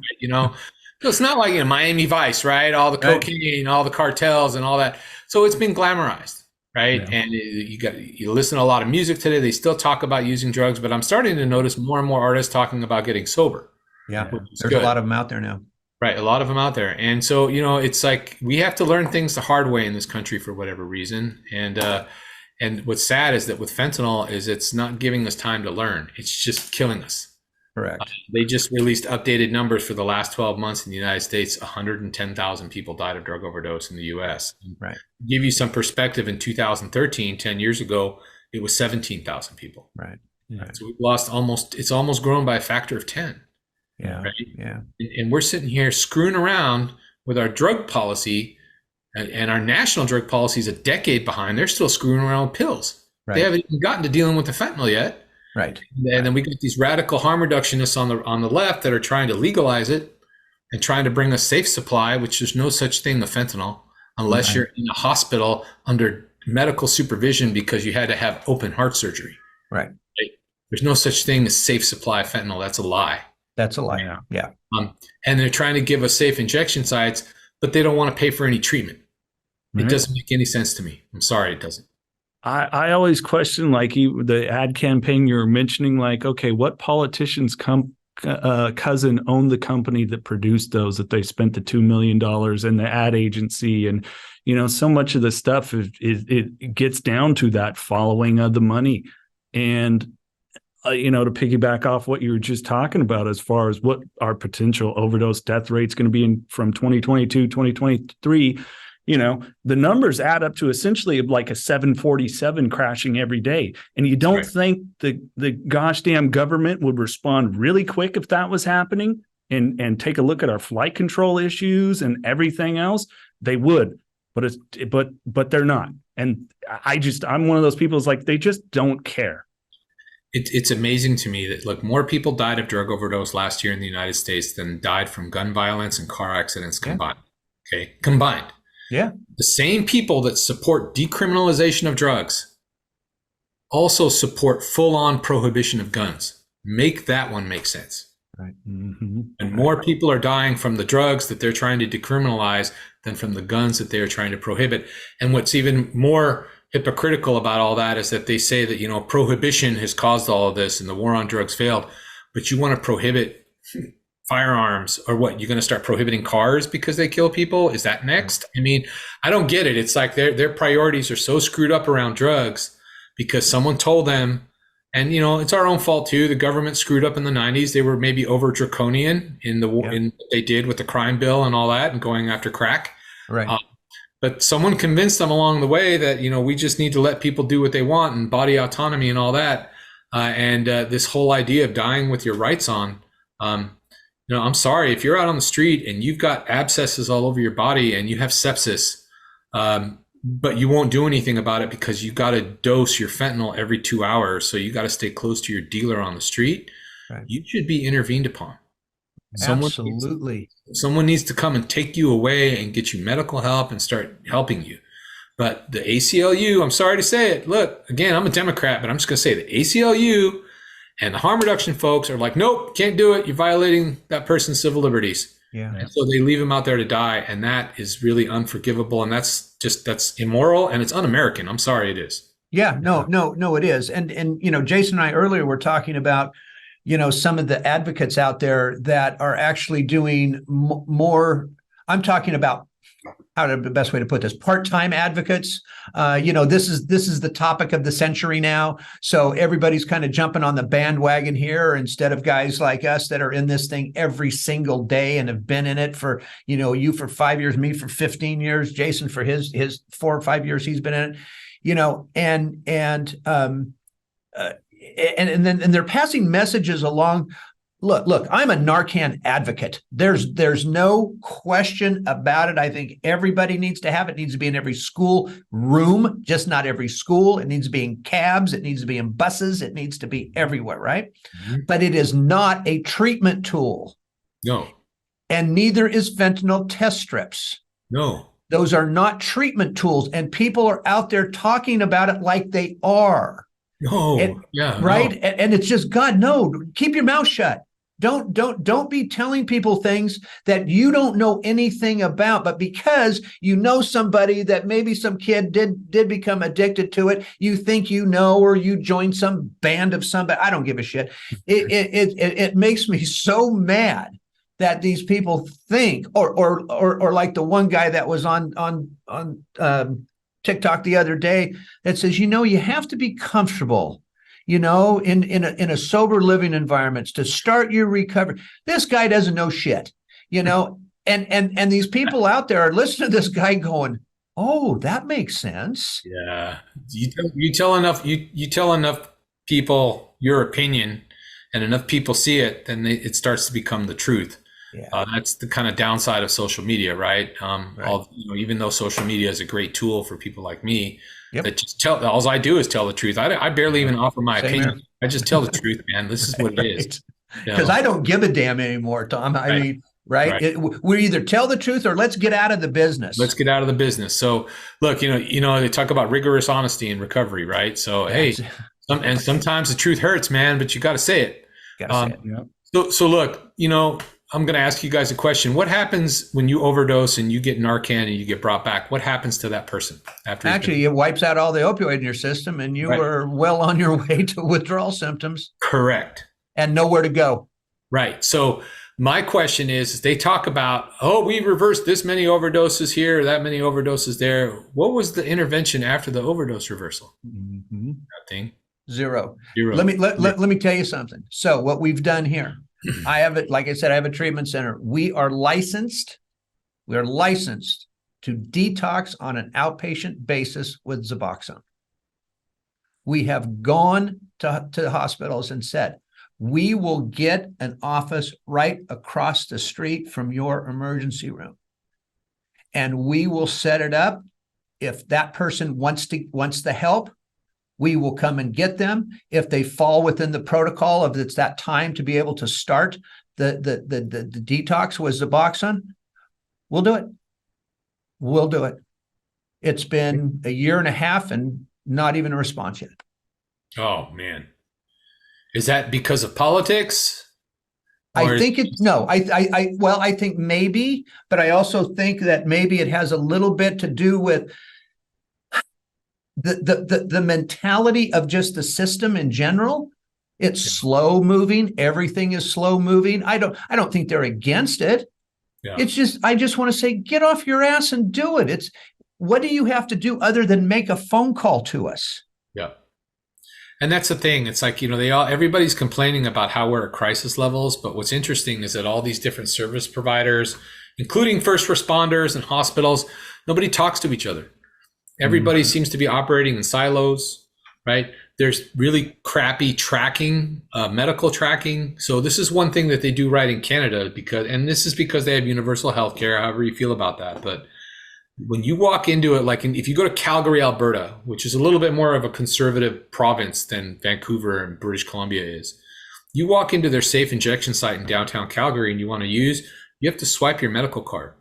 So it's not like in Miami Vice, right? All the cocaine, all the cartels, and all that. So it's been glamorized, right? Yeah. And you listen to a lot of music today. They still talk about using drugs, but I'm starting to notice more and more artists talking about getting sober. Yeah, there's good. a lot of them out there now. Right, a lot of them out there. And so, it's like we have to learn things the hard way in this country for whatever reason. And what's sad is that with fentanyl is it's not giving us time to learn. It's just killing us. Correct. They just released updated numbers for the last 12 months in the United States. 110,000 people died of drug overdose in the U.S. Right. To give you some perspective, in 2013, 10 years ago, it was 17,000 people. Right. So we've lost it's almost grown by a factor of 10. Yeah. Right? Yeah. And we're sitting here screwing around with our drug policy, and our national drug policy is a decade behind. They're still screwing around with pills. Right. They haven't even gotten to dealing with the fentanyl yet. Right. And then we got these radical harm reductionists on the left that are trying to legalize it and trying to bring a safe supply, which there's no such thing of fentanyl unless you're in a hospital under medical supervision because you had to have open heart surgery. Right. There's no such thing as safe supply of fentanyl. That's a lie. That's a lie. Yeah. And they're trying to give us safe injection sites, but they don't want to pay for any treatment. It doesn't make any sense to me. I'm sorry, it doesn't. I always question, like, the ad campaign you were mentioning, like, okay, what politician's cousin owned the company that produced those, that they spent the $2 million in the ad agency? And, so much of the stuff it gets down to that following of the money. And, to piggyback off what you were just talking about, as far as what our potential overdose death rate is going to be from 2022, 2023, the numbers add up to essentially like a 747 crashing every day. And you don't think the gosh damn government would respond really quick if that was happening and take a look at our flight control issues and everything else? They would, but they're not. And I'm one of those people who's like, they just don't care. It's amazing to me that, look, more people died of drug overdose last year in the United States than died from gun violence and car accidents combined. Okay, combined. Yeah. The same people that support decriminalization of drugs also support full-on prohibition of guns. Make that one make sense. Right. Mm-hmm. And more people are dying from the drugs that they're trying to decriminalize than from the guns that they are trying to prohibit. And what's even more hypocritical about all that is that they say that, prohibition has caused all of this and the war on drugs failed, but you want to prohibit firearms, or what? You're going to start prohibiting cars because they kill people? Is that next? I mean, I don't get it. It's like their priorities are so screwed up around drugs because someone told them, and it's our own fault too. The government screwed up in the 90s. They were maybe over draconian in what they did with the crime bill and all that and going after crack. Right. But someone convinced them along the way that, we just need to let people do what they want and body autonomy and all that. And this whole idea of dying with your rights on, I'm sorry, if you're out on the street and you've got abscesses all over your body and you have sepsis, but you won't do anything about it because you got to dose your fentanyl every 2 hours. So you got to stay close to your dealer on the street. Right. You should be intervened upon. Absolutely. Someone needs to come and take you away and get you medical help and start helping you. But the ACLU, I'm sorry to say it. Look, again, I'm a Democrat, but I'm just going to say the ACLU and the harm reduction folks are like, nope, can't do it. You're violating that person's civil liberties. Yeah. And so they leave them out there to die. And that is really unforgivable. And that's immoral and it's un-American. I'm sorry, it is. Yeah, no, it is. And Jason and I earlier were talking about, some of the advocates out there that are actually doing more. I'm talking about, the best way to put this, part-time advocates. This is the topic of the century now. So everybody's kind of jumping on the bandwagon here instead of guys like us that are in this thing every single day and have been in it for, you for 5 years, me for 15 years, Jason for his 4 or 5 years he's been in it, and then they're passing messages along. Look, I'm a Narcan advocate. There's no question about it. I think everybody needs to have it. It needs to be in every school room, just not every school. It needs to be in cabs. It needs to be in buses. It needs to be everywhere, right? Mm-hmm. But it is not a treatment tool. No. And neither is fentanyl test strips. No. Those are not treatment tools. And people are out there talking about it like they are. No. Right? No. And it's just, God, no, keep your mouth shut. Don't be telling people things that you don't know anything about, but because you know somebody that maybe some kid did become addicted to it, you think you know, or you join some band of somebody. I don't give a shit. It makes me so mad that these people think, or like the one guy that was on TikTok the other day that says, you have to be comfortable, in a sober living environment to start your recovery. This guy doesn't know shit, and these people out there are listening to this guy going, oh, that makes sense. Yeah, you tell enough people your opinion, and enough people see it, then it starts to become the truth. Yeah. That's the kind of downside of social media, right? Right. Even though social media is a great tool for people like me, yep. That just all I do is tell the truth. I barely even offer my opinion. Here. I just tell the truth, man. This is what it is. Because I don't give a damn anymore, Tom. I mean, right? We either tell the truth or let's get out of the business. Let's get out of the business. So look, they talk about rigorous honesty in recovery, right? So and sometimes the truth hurts, man, but you got to say it. Gotta say it. Yeah. So look, I'm going to ask you guys a question. What happens when you overdose and you get Narcan and you get brought back? What happens to that person after? Actually, it wipes out all the opioid in your system, and you are well on your way to withdrawal symptoms. Correct. And nowhere to go. Right. So my question is they talk about, we reversed this many overdoses here, that many overdoses there. What was the intervention after the overdose reversal? Mm-hmm. Nothing. Zero. Let me tell you something. So what we've done here, I have it. Like I said, I have a treatment center. We are licensed to detox on an outpatient basis with Suboxone. We have gone to the hospitals and said, we will get an office right across the street from your emergency room. And we will set it up. If that person wants the help, we will come and get them. If they fall within the protocol of it's that time to be able to start the detox with Suboxone, we'll do it. We'll do it. It's been a year and a half and not even a response yet. Oh, man. Is that because of politics? I think I think maybe, but I also think that maybe it has a little bit to do with the mentality of just the system in general. It's slow moving. Everything is slow moving. I don't think they're against it. Yeah. It's just, I just want to say, get off your ass and do it. What do you have to do other than make a phone call to us? Yeah. And that's the thing. It's like, everybody's complaining about how we're at crisis levels, but what's interesting is that all these different service providers, including first responders and hospitals, nobody talks to each other. Everybody seems to be operating in silos, right? There's really crappy tracking, medical tracking. So this is one thing that they do right in Canada and this is because they have universal health care, however you feel about that. But when you walk into it, if you go to Calgary, Alberta, which is a little bit more of a conservative province than Vancouver and British Columbia is, you walk into their safe injection site in downtown Calgary and you have to swipe your medical card.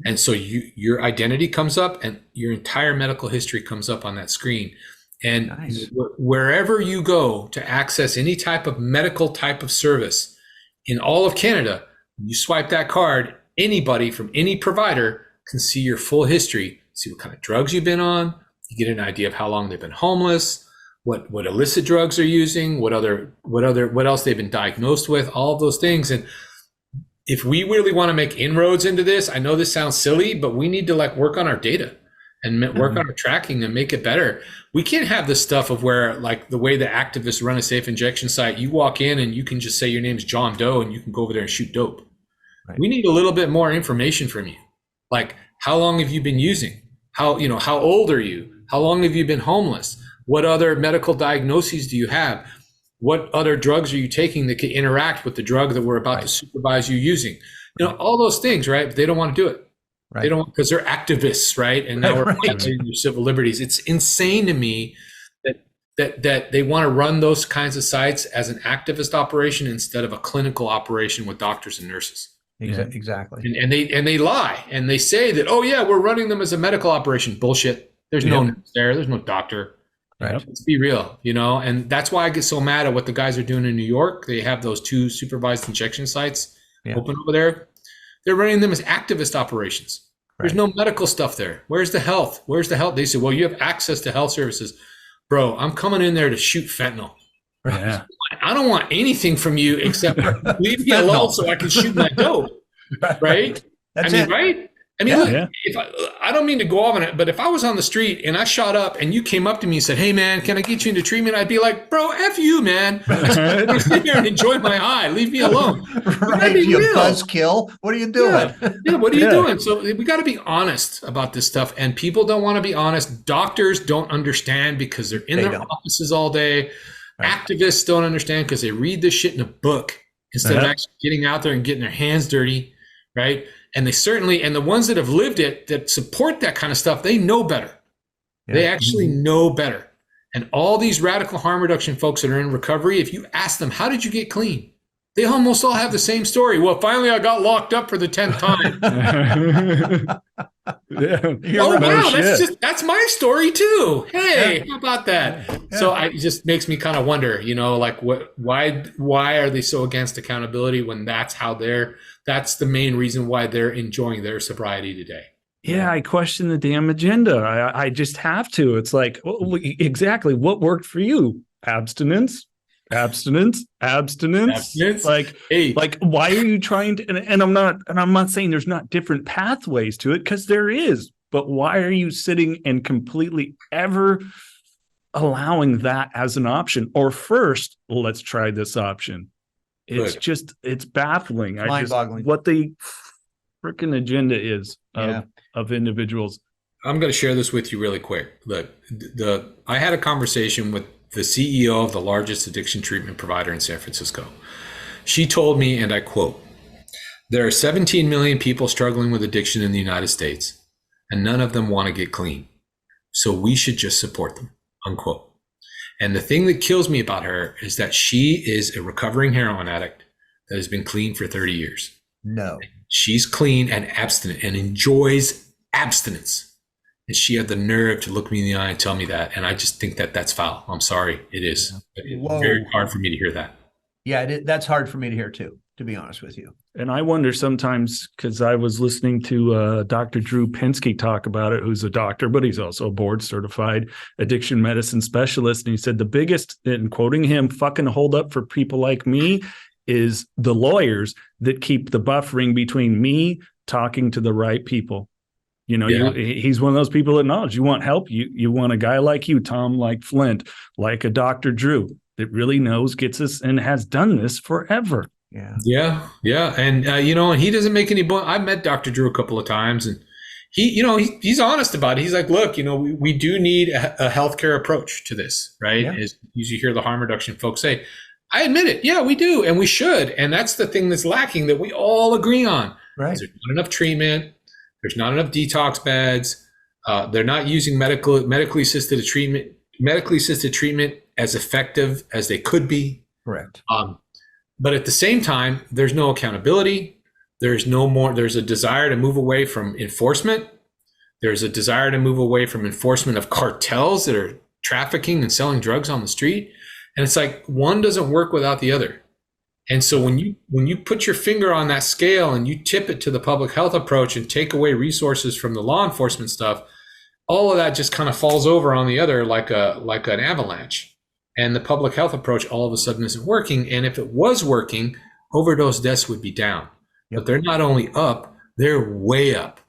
And so your identity comes up and your entire medical history comes up on that screen. And nice. Wherever you go to access any type of medical type of service in all of Canada, you swipe that card, anybody from any provider can see your full history, see what kind of drugs you've been on. You get an idea of how long they've been homeless, what illicit drugs they're using, what else they've been diagnosed with, all of those things. And if we really want to make inroads into this, I know this sounds silly, but we need to work on our data and work on our tracking and make it better. We can't have this stuff of where the way the activists run a safe injection site, you walk in and you can just say your name's John Doe and you can go over there and shoot dope. Right. We need a little bit more information from you. How long have you been using? How old are you? How long have you been homeless? What other medical diagnoses do you have? What other drugs are you taking that can interact with the drug that we're about to supervise you using? All those things, right? But they don't want to do it. Right. They don't, because they're activists, right? And now we're fighting your civil liberties. It's insane to me that they want to run those kinds of sites as an activist operation instead of a clinical operation with doctors and nurses. Exactly. And they lie and they say that, we're running them as a medical operation. Bullshit. There's no nurse there. There's no doctor. Right. Let's be real, and that's why I get so mad at what the guys are doing in New York. They have those 2 supervised injection sites open over there. They're running them as activist operations. There's no medical stuff there. Where's the health? They say, well, you have access to health services. Bro, I'm coming in there to shoot fentanyl. Yeah. I don't want anything from you except leave me alone so I can shoot my dope. Right? That's it. Right? Look, if I don't mean to go off on it, but if I was on the street and I shot up and you came up to me and said, hey, man, can I get you into treatment? I'd be like, bro, F you, man. I'm sit here and enjoy my high. Leave me alone. Right, you buzzkill. What are you doing? Yeah, what are you doing? So we got to be honest about this stuff. And people don't want to be honest. Doctors don't understand because they're in their offices all day. Right. Activists don't understand because they read this shit in a book instead of actually getting out there and getting their hands dirty, right? And they certainly, and the ones that have lived it, that support that kind of stuff, they know better. Yeah. They actually know better. And all these radical harm reduction folks that are in recovery, if you ask them, how did you get clean? They almost all have the same story. Well, finally I got locked up for the 10th time. Oh, wow, that's my story too. Hey, how about that? Yeah. So it just makes me kind of wonder, like why are they so against accountability when that's the main reason why they're enjoying their sobriety today. Yeah, I question the damn agenda. I just have to. It's like, exactly what worked for you? Abstinence. Like, why are you trying to? And I'm not saying there's not different pathways to it, because there is. But why are you sitting and completely ever allowing that as an option? Or first, let's try this option. It's baffling. Mind-boggling. What the freaking agenda is of individuals. I'm going to share this with you really quick. Look, I had a conversation with the CEO of the largest addiction treatment provider in San Francisco. She told me, and I quote, there are 17 million people struggling with addiction in the United States, and none of them want to get clean. So we should just support them, unquote. And the thing that kills me about her is that she is a recovering heroin addict that has been clean for 30 years. No. She's clean and abstinent and enjoys abstinence. And she had the nerve to look me in the eye and tell me that. And I just think that that's foul. I'm sorry. It is. It's very hard for me to hear that. Yeah, that's hard for me to hear too, to be honest with you. And I wonder sometimes, because I was listening to Dr. Drew Pinsky talk about it, who's a doctor, but he's also a board certified addiction medicine specialist. And he said the biggest, and quoting him, fucking hold up for people like me is the lawyers that keep the buffering between me talking to the right people. He's one of those people that knows you want help. You want a guy like you, Tom, like Flindt, like a Dr. Drew that really knows, gets us, and has done this forever. Yeah. And, and he doesn't make any I've met Dr. Drew a couple of times, and he's honest about it. He's like, look, we do need a healthcare approach to this, right? Yeah. As you hear the harm reduction folks say, I admit it. Yeah, we do. And we should. And that's the thing that's lacking that we all agree on. Right. There's not enough treatment. There's not enough detox beds. They're not using medically assisted treatment as effective as they could be. Correct. But at the same time, there's no accountability. There's a desire to move away from enforcement. There's a desire to move away from enforcement of cartels that are trafficking and selling drugs on the street. And it's like one doesn't work without the other. And so when you put your finger on that scale and you tip it to the public health approach and take away resources from the law enforcement stuff, all of that just kind of falls over on the other like an avalanche. And the public health approach all of a sudden isn't working. And if it was working, overdose deaths would be down. Yep. But they're not only up, they're way up,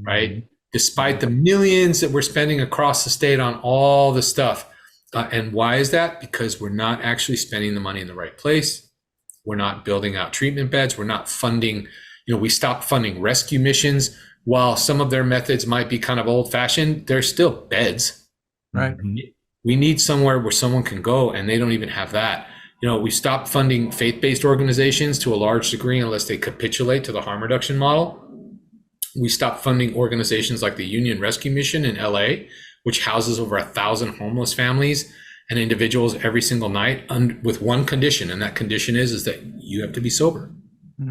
right? Despite the millions that we're spending across the state on all the stuff. And why is that? Because we're not actually spending the money in the right place. We're not building out treatment beds. We're not funding, we stopped funding rescue missions. While some of their methods might be kind of old fashioned, they're still beds. Right. We need somewhere where someone can go, and they don't even have that. We stopped funding faith-based organizations to a large degree unless they capitulate to the harm reduction model. We stopped funding organizations like the Union Rescue Mission in LA, which houses over 1,000 homeless families and individuals every single night with one condition. And that condition is that you have to be sober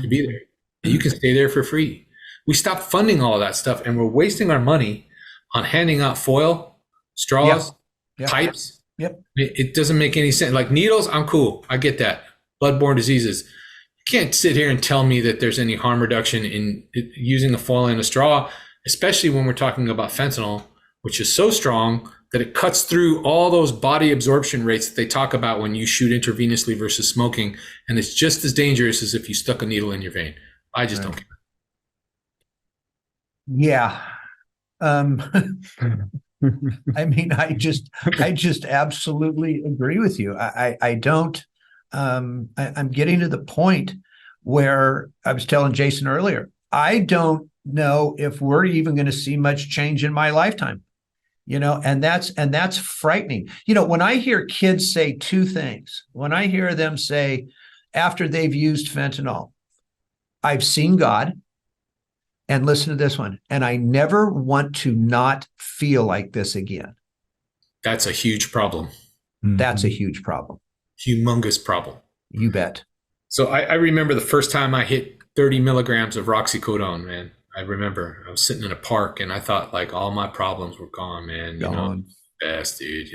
to be there. And you can stay there for free. We stopped funding all of that stuff, and we're wasting our money on handing out foil, straws, Yep. Pipes. Yep. It doesn't make any sense. Like needles, I'm cool. I get that. Bloodborne diseases. You can't sit here and tell me that there's any harm reduction in using a foil and a straw, especially when we're talking about fentanyl, which is so strong that it cuts through all those body absorption rates that they talk about when you shoot intravenously versus smoking. And it's just as dangerous as if you stuck a needle in your vein. I just don't care. Yeah. I mean, I just absolutely agree with you. I don't, I'm getting to the point where I was telling Jason earlier, I don't know if we're even going to see much change in my lifetime, and that's frightening. When I hear kids say two things, when I hear them say after they've used fentanyl, I've seen God. And listen to this one. And I never want to not feel like this again. That's a huge problem. That's a huge problem. Humongous problem. You bet. So I remember the first time I hit 30 milligrams of roxycodone, man. I remember I was sitting in a park and I thought like all my problems were gone, man. Best, dude,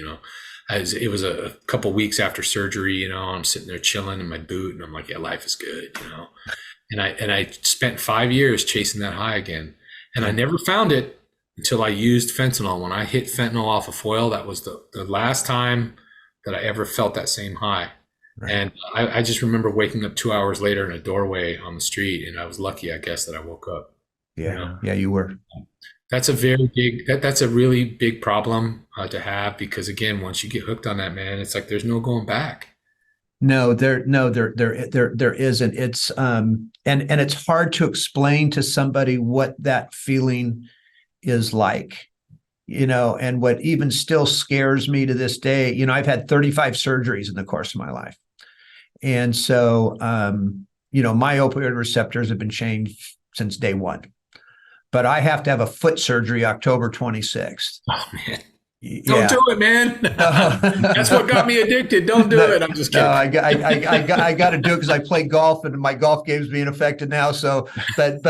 it was a couple weeks after surgery, I'm sitting there chilling in my boot and I'm like, yeah, life is good, And I spent 5 years chasing that high again. And I never found it until I used fentanyl. When I hit fentanyl off a foil, that was the last time that I ever felt that same high. Right. And I just remember waking up 2 hours later in a doorway on the street. And I was lucky, I guess, that I woke up. Yeah. Yeah, you were. That's a very big, that's a really big problem to have, because again, once you get hooked on that, man, it's like, there's no going back. No, there isn't. It's and it's hard to explain to somebody what that feeling is like, and what even still scares me to this day. I've had 35 surgeries in the course of my life. And so, my opioid receptors have been changed since day one, but I have to have a foot surgery October 26th. Oh man. Don't do it, man. That's what got me addicted. Don't do it. I'm just kidding. No, I got to do it because I play golf and my golf game's being affected now. So, but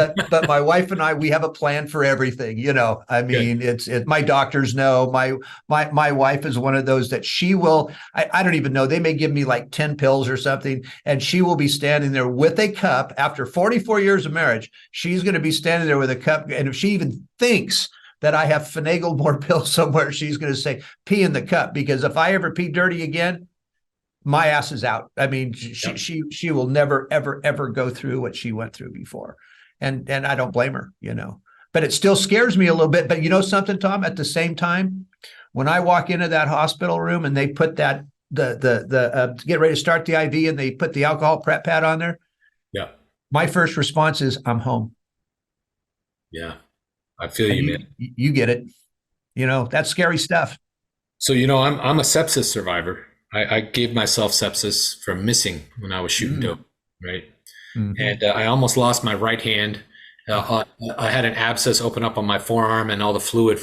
my wife and I, we have a plan for everything. I mean, it's my doctors know. My wife is one of those that she will. I don't even know. They may give me like 10 pills or something, and she will be standing there with a cup after 44 years of marriage. She's going to be standing there with a cup, and if she even thinks that I have finagled more pills somewhere, she's going to say, pee in the cup, because if I ever pee dirty again, my ass is out. I mean, she will never, ever, ever go through what she went through before. And I don't blame her, but it still scares me a little bit. But something, Tom, at the same time, when I walk into that hospital room and they put that, the get ready to start the IV and they put the alcohol prep pad on there. Yeah. My first response is, I'm home. Yeah. I feel you, man. You get it. That's scary stuff. So, I'm a sepsis survivor. I gave myself sepsis from missing when I was shooting dope, right? Mm-hmm. And I almost lost my right hand. I had an abscess open up on my forearm, and all the fluid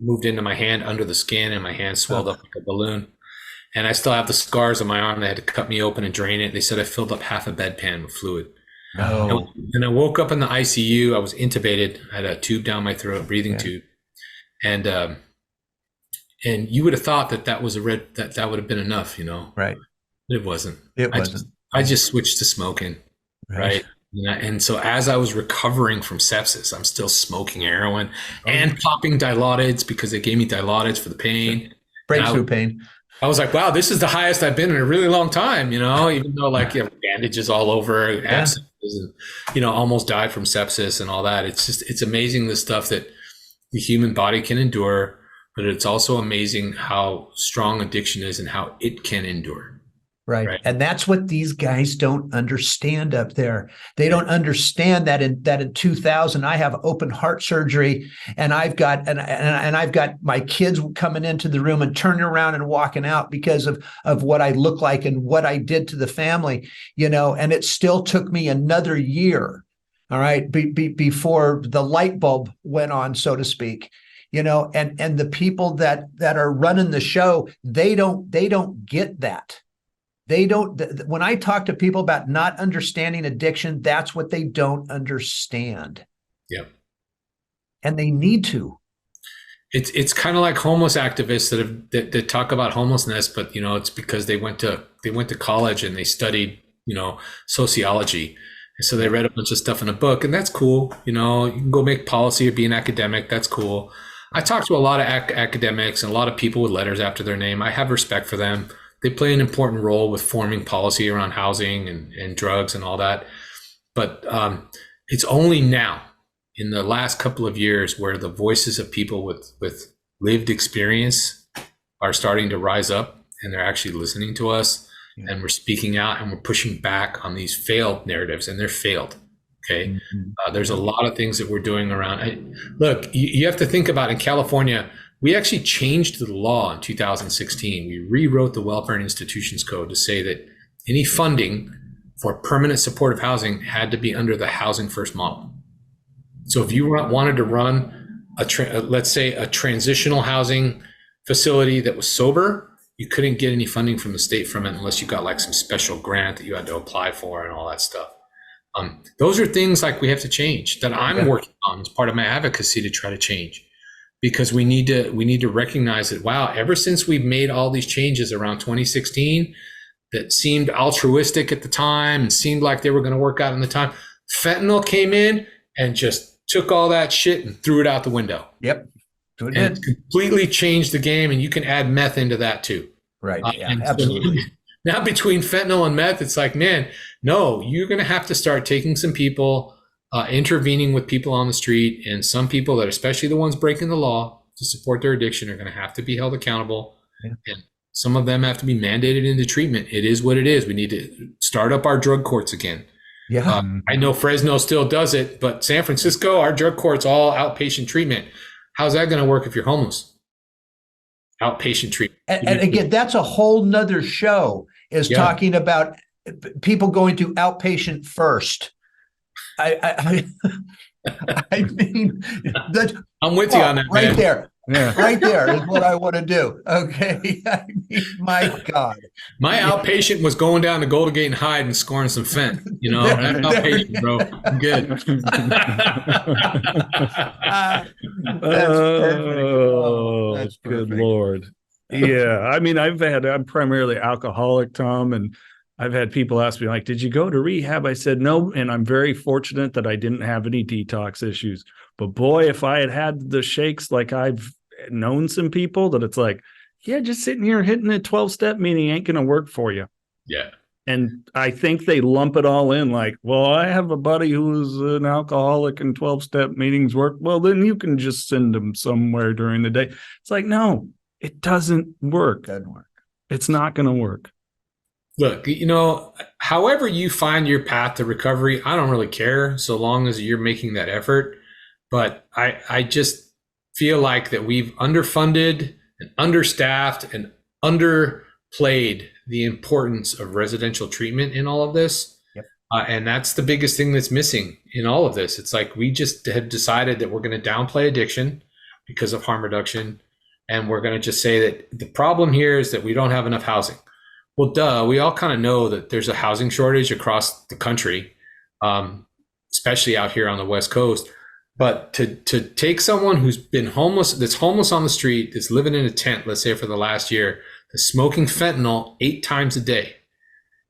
moved into my hand under the skin, and my hand swelled up like a balloon. And I still have the scars on my arm. They had to cut me open and drain it. They said I filled up half a bedpan with fluid. Oh. And I woke up in the ICU. I was intubated. I had a tube down my throat, breathing tube. And you would have thought that was that would have been enough, Right. It wasn't. I just switched to smoking. Right. And so as I was recovering from sepsis, I'm still smoking heroin and popping dilaudid because they gave me dilaudid for the pain. Sure. Breakthrough pain. I was like, wow, this is the highest I've been in a really long time, even though you have bandages all over, abscesses, and, almost died from sepsis and all that. It's amazing the stuff that the human body can endure, but it's also amazing how strong addiction is and how it can endure. Right. And that's what these guys don't understand up there. They don't understand that in 2000, I have open heart surgery, and I've got and I've got my kids coming into the room and turning around and walking out because of what I look like and what I did to the family, and it still took me another year. All right. Before the light bulb went on, so to speak. And the people that are running the show, they don't get that. They don't, when I talk to people about not understanding addiction, that's what they don't understand. Yep. And they need to. It's kind of like homeless activists that talk about homelessness, but it's because they went to college and they studied sociology, and so they read a bunch of stuff in a book, and that's cool. You can go make policy or be an academic. That's cool. I talk to a lot of academics and a lot of people with letters after their name. I have respect for them. They play an important role with forming policy around housing and drugs and all that. But it's only now, in the last couple of years, where the voices of people with lived experience are starting to rise up, and they're actually listening to us, and we're speaking out, and we're pushing back on these failed narratives, and they're failed. Okay. Mm-hmm. There's a lot of things that we're doing around. Look, you have to think about, in California, we actually changed the law in 2016. We rewrote the Welfare and Institutions Code to say that any funding for permanent supportive housing had to be under the Housing First model. So if you wanted to run let's say a transitional housing facility that was sober, you couldn't get any funding from the state from it unless you got like some special grant that you had to apply for and all that stuff. Those are things like we have to change, that I'm working on as part of my advocacy to try to change, because we need to recognize that, wow, ever since we've made all these changes around 2016 that seemed altruistic at the time and seemed like they were going to work out in the time, fentanyl came in and just took all that shit and threw it out the window. Yep. So it And did. completely changed the game, and you can add meth into that too. Right. Yeah, And so absolutely. now between fentanyl and meth, it's like, man, no, you're going to have to start taking some people, intervening with people on the street, and some people that, especially the ones breaking the law to support their addiction, are going to have to be held accountable. Yeah. And some of them have to be mandated into treatment. It is what it is. We need to start up our drug courts again. Yeah. I know Fresno still does it, but San Francisco, our drug court's all outpatient treatment. How's that going to work if you're homeless? Outpatient treatment. And again, that's a whole nother show, is talking about people going to outpatient first. I mean, that, I'm with you on that, right man. there. Yeah. Right there is what I want to do. Okay. I mean, my God. My outpatient was going down to Golden Gate and Hyde and scoring some fent. I'm outpatient, bro. I'm good. That's good perfect. Lord. Yeah. I mean, I'm primarily alcoholic, Tom, and I've had people ask me, like, did you go to rehab? I said, no. And I'm very fortunate that I didn't have any detox issues. But boy, if I had the shakes, like I've known some people that it's like, yeah, just sitting here hitting a 12-step meeting ain't going to work for you. Yeah. And I think they lump it all in like, well, I have a buddy who's an alcoholic and 12-step meetings work. Well, then you can just send them somewhere during the day. It's like, no, it doesn't work. Doesn't work. It's not going to work. Look, however you find your path to recovery, I don't really care, so long as you're making that effort. But I just feel like that we've underfunded and understaffed and underplayed the importance of residential treatment in all of this. Yep. And that's the biggest thing that's missing in all of this. It's like we just have decided that we're going to downplay addiction because of harm reduction. And we're going to just say that the problem here is that we don't have enough housing. Well, duh, we all kind of know that there's a housing shortage across the country, especially out here on the West Coast. But to take someone who's been homeless, that's homeless on the street, that's living in a tent, let's say for the last year, that's smoking fentanyl 8 times a day,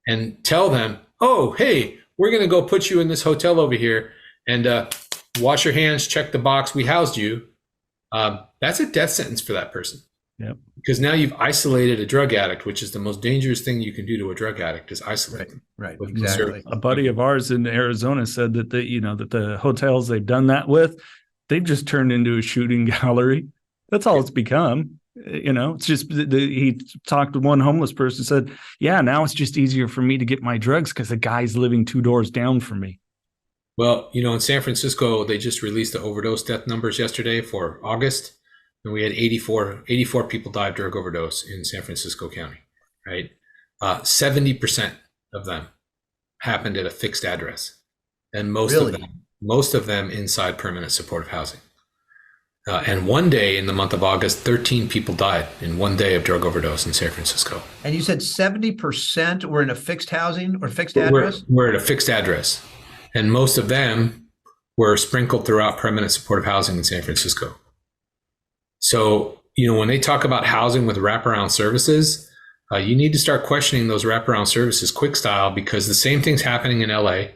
and tell them, oh, hey, we're going to go put you in this hotel over here and wash your hands, check the box, we housed you. That's a death sentence for that person. Yep. Because now you've isolated a drug addict, which is the most dangerous thing you can do to a drug addict, is isolate them. Right. With Exactly. A buddy of ours in Arizona said that the hotels they've done that with, they've just turned into a shooting gallery. That's all it's become. It's just he talked to one homeless person, said, yeah, now it's just easier for me to get my drugs because the guy's living 2 doors down from me. Well, in San Francisco, they just released the overdose death numbers yesterday for August. And we had 84 people die of drug overdose in San Francisco County, right? 70% of them happened at a fixed address. And most of them inside permanent supportive housing. And one day in the month of August, 13 people died in one day of drug overdose in San Francisco. And you said 70% were in a fixed housing or fixed address? We're at a fixed address. And most of them were sprinkled throughout permanent supportive housing in San Francisco. So, when they talk about housing with wraparound services, you need to start questioning those wraparound services quick style, because the same thing's happening in LA.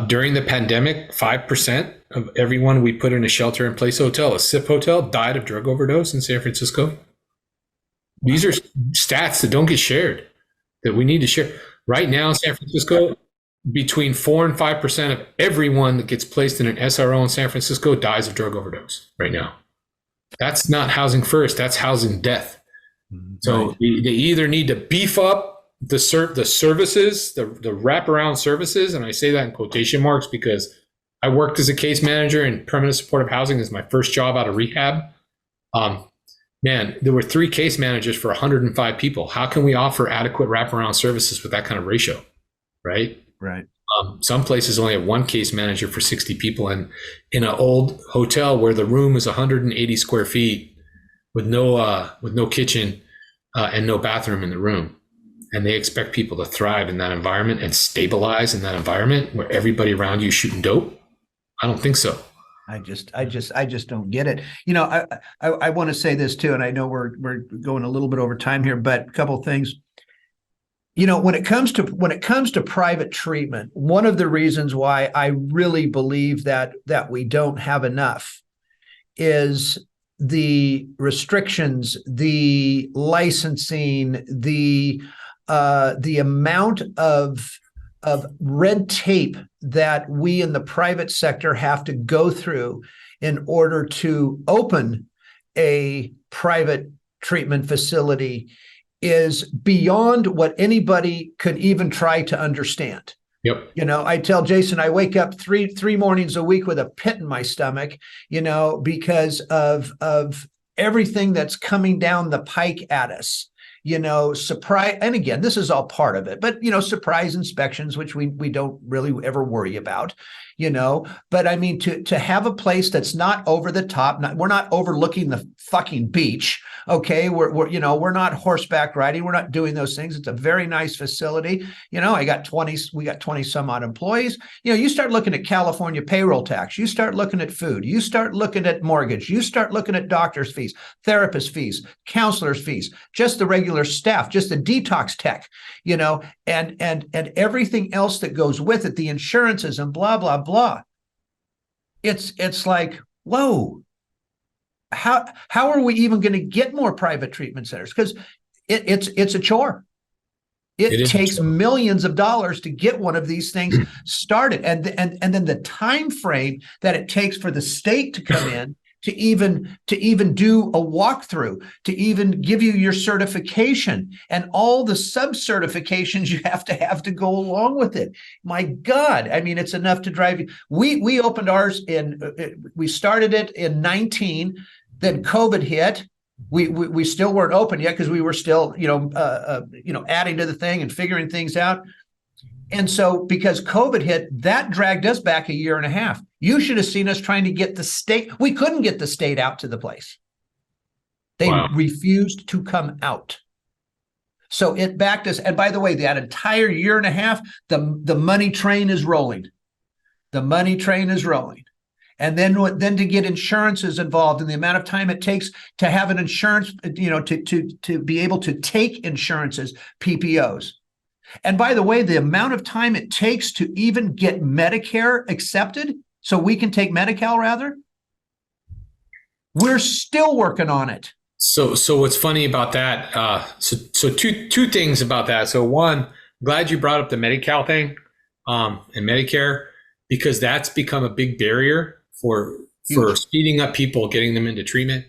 During the pandemic, 5% of everyone we put in a shelter-in-place hotel, a SIP hotel, died of drug overdose in San Francisco. These are stats that don't get shared, that we need to share. Right now in San Francisco, between 4 and 5% of everyone that gets placed in an SRO in San Francisco dies of drug overdose right now. That's not housing first, that's housing death. So they either need to beef up the services, the wraparound services, and I say that in quotation marks because I worked as a case manager in permanent supportive housing as my first job out of rehab. Man, there were 3 case managers for 105 people. How can we offer adequate wraparound services with that kind of ratio, right? Right. Some places only have 1 case manager for 60 people, and in an old hotel where the room is 180 square feet with no kitchen and no bathroom in the room, and they expect people to thrive in that environment and stabilize in that environment where everybody around you is shooting dope. I don't think so. I just don't get it. I want to say this too, and I know we're going a little bit over time here, but a couple of things. When it comes to private treatment, one of the reasons why I really believe that we don't have enough is the restrictions, the licensing, the amount of red tape that we in the private sector have to go through in order to open a private treatment facility is beyond what anybody could even try to understand. Yep. I tell Jason, I wake up three mornings a week with a pit in my stomach, because of everything that's coming down the pike at us. Surprise. And again, this is all part of it, but, surprise inspections, which we don't really ever worry about, but I mean, to have a place that's not over the top, we're not overlooking the fucking beach. Okay. We're not horseback riding. We're not doing those things. It's a very nice facility. we got 20 some odd employees. You start looking at California payroll tax, you start looking at food, you start looking at mortgage, you start looking at doctor's fees, therapist fees, counselor's fees, just the regular staff, just the detox tech, and everything else that goes with it, the insurances and blah, blah, blah. It's like, whoa, how are we even going to get more private treatment centers? Because it's a chore. It takes millions of dollars to get one of these things started. And then the time frame that it takes for the state to come in to even do a walkthrough, to even give you your certification and all the sub-certifications you have to go along with it. My God, I mean, it's enough to drive you. We opened ours we started it in 19, then COVID hit. We still weren't open yet because we were still, adding to the thing and figuring things out. And so because COVID hit, that dragged us back a year and a half. You should have seen us trying to get the state. We couldn't get the state out to the place. They refused to come out. So it backed us. And by the way, that entire year and a half, the money train is rolling. The money train is rolling. And then to get insurances involved and the amount of time it takes to have an insurance, to be able to take insurances, PPOs. And by the way, the amount of time it takes to even get Medicare accepted, so we can take Medi-Cal rather, we're still working on it. So what's funny about that? So two things about that. So one, glad you brought up the Medi-Cal thing and Medicare, because that's become a big barrier for speeding up people, getting them into treatment.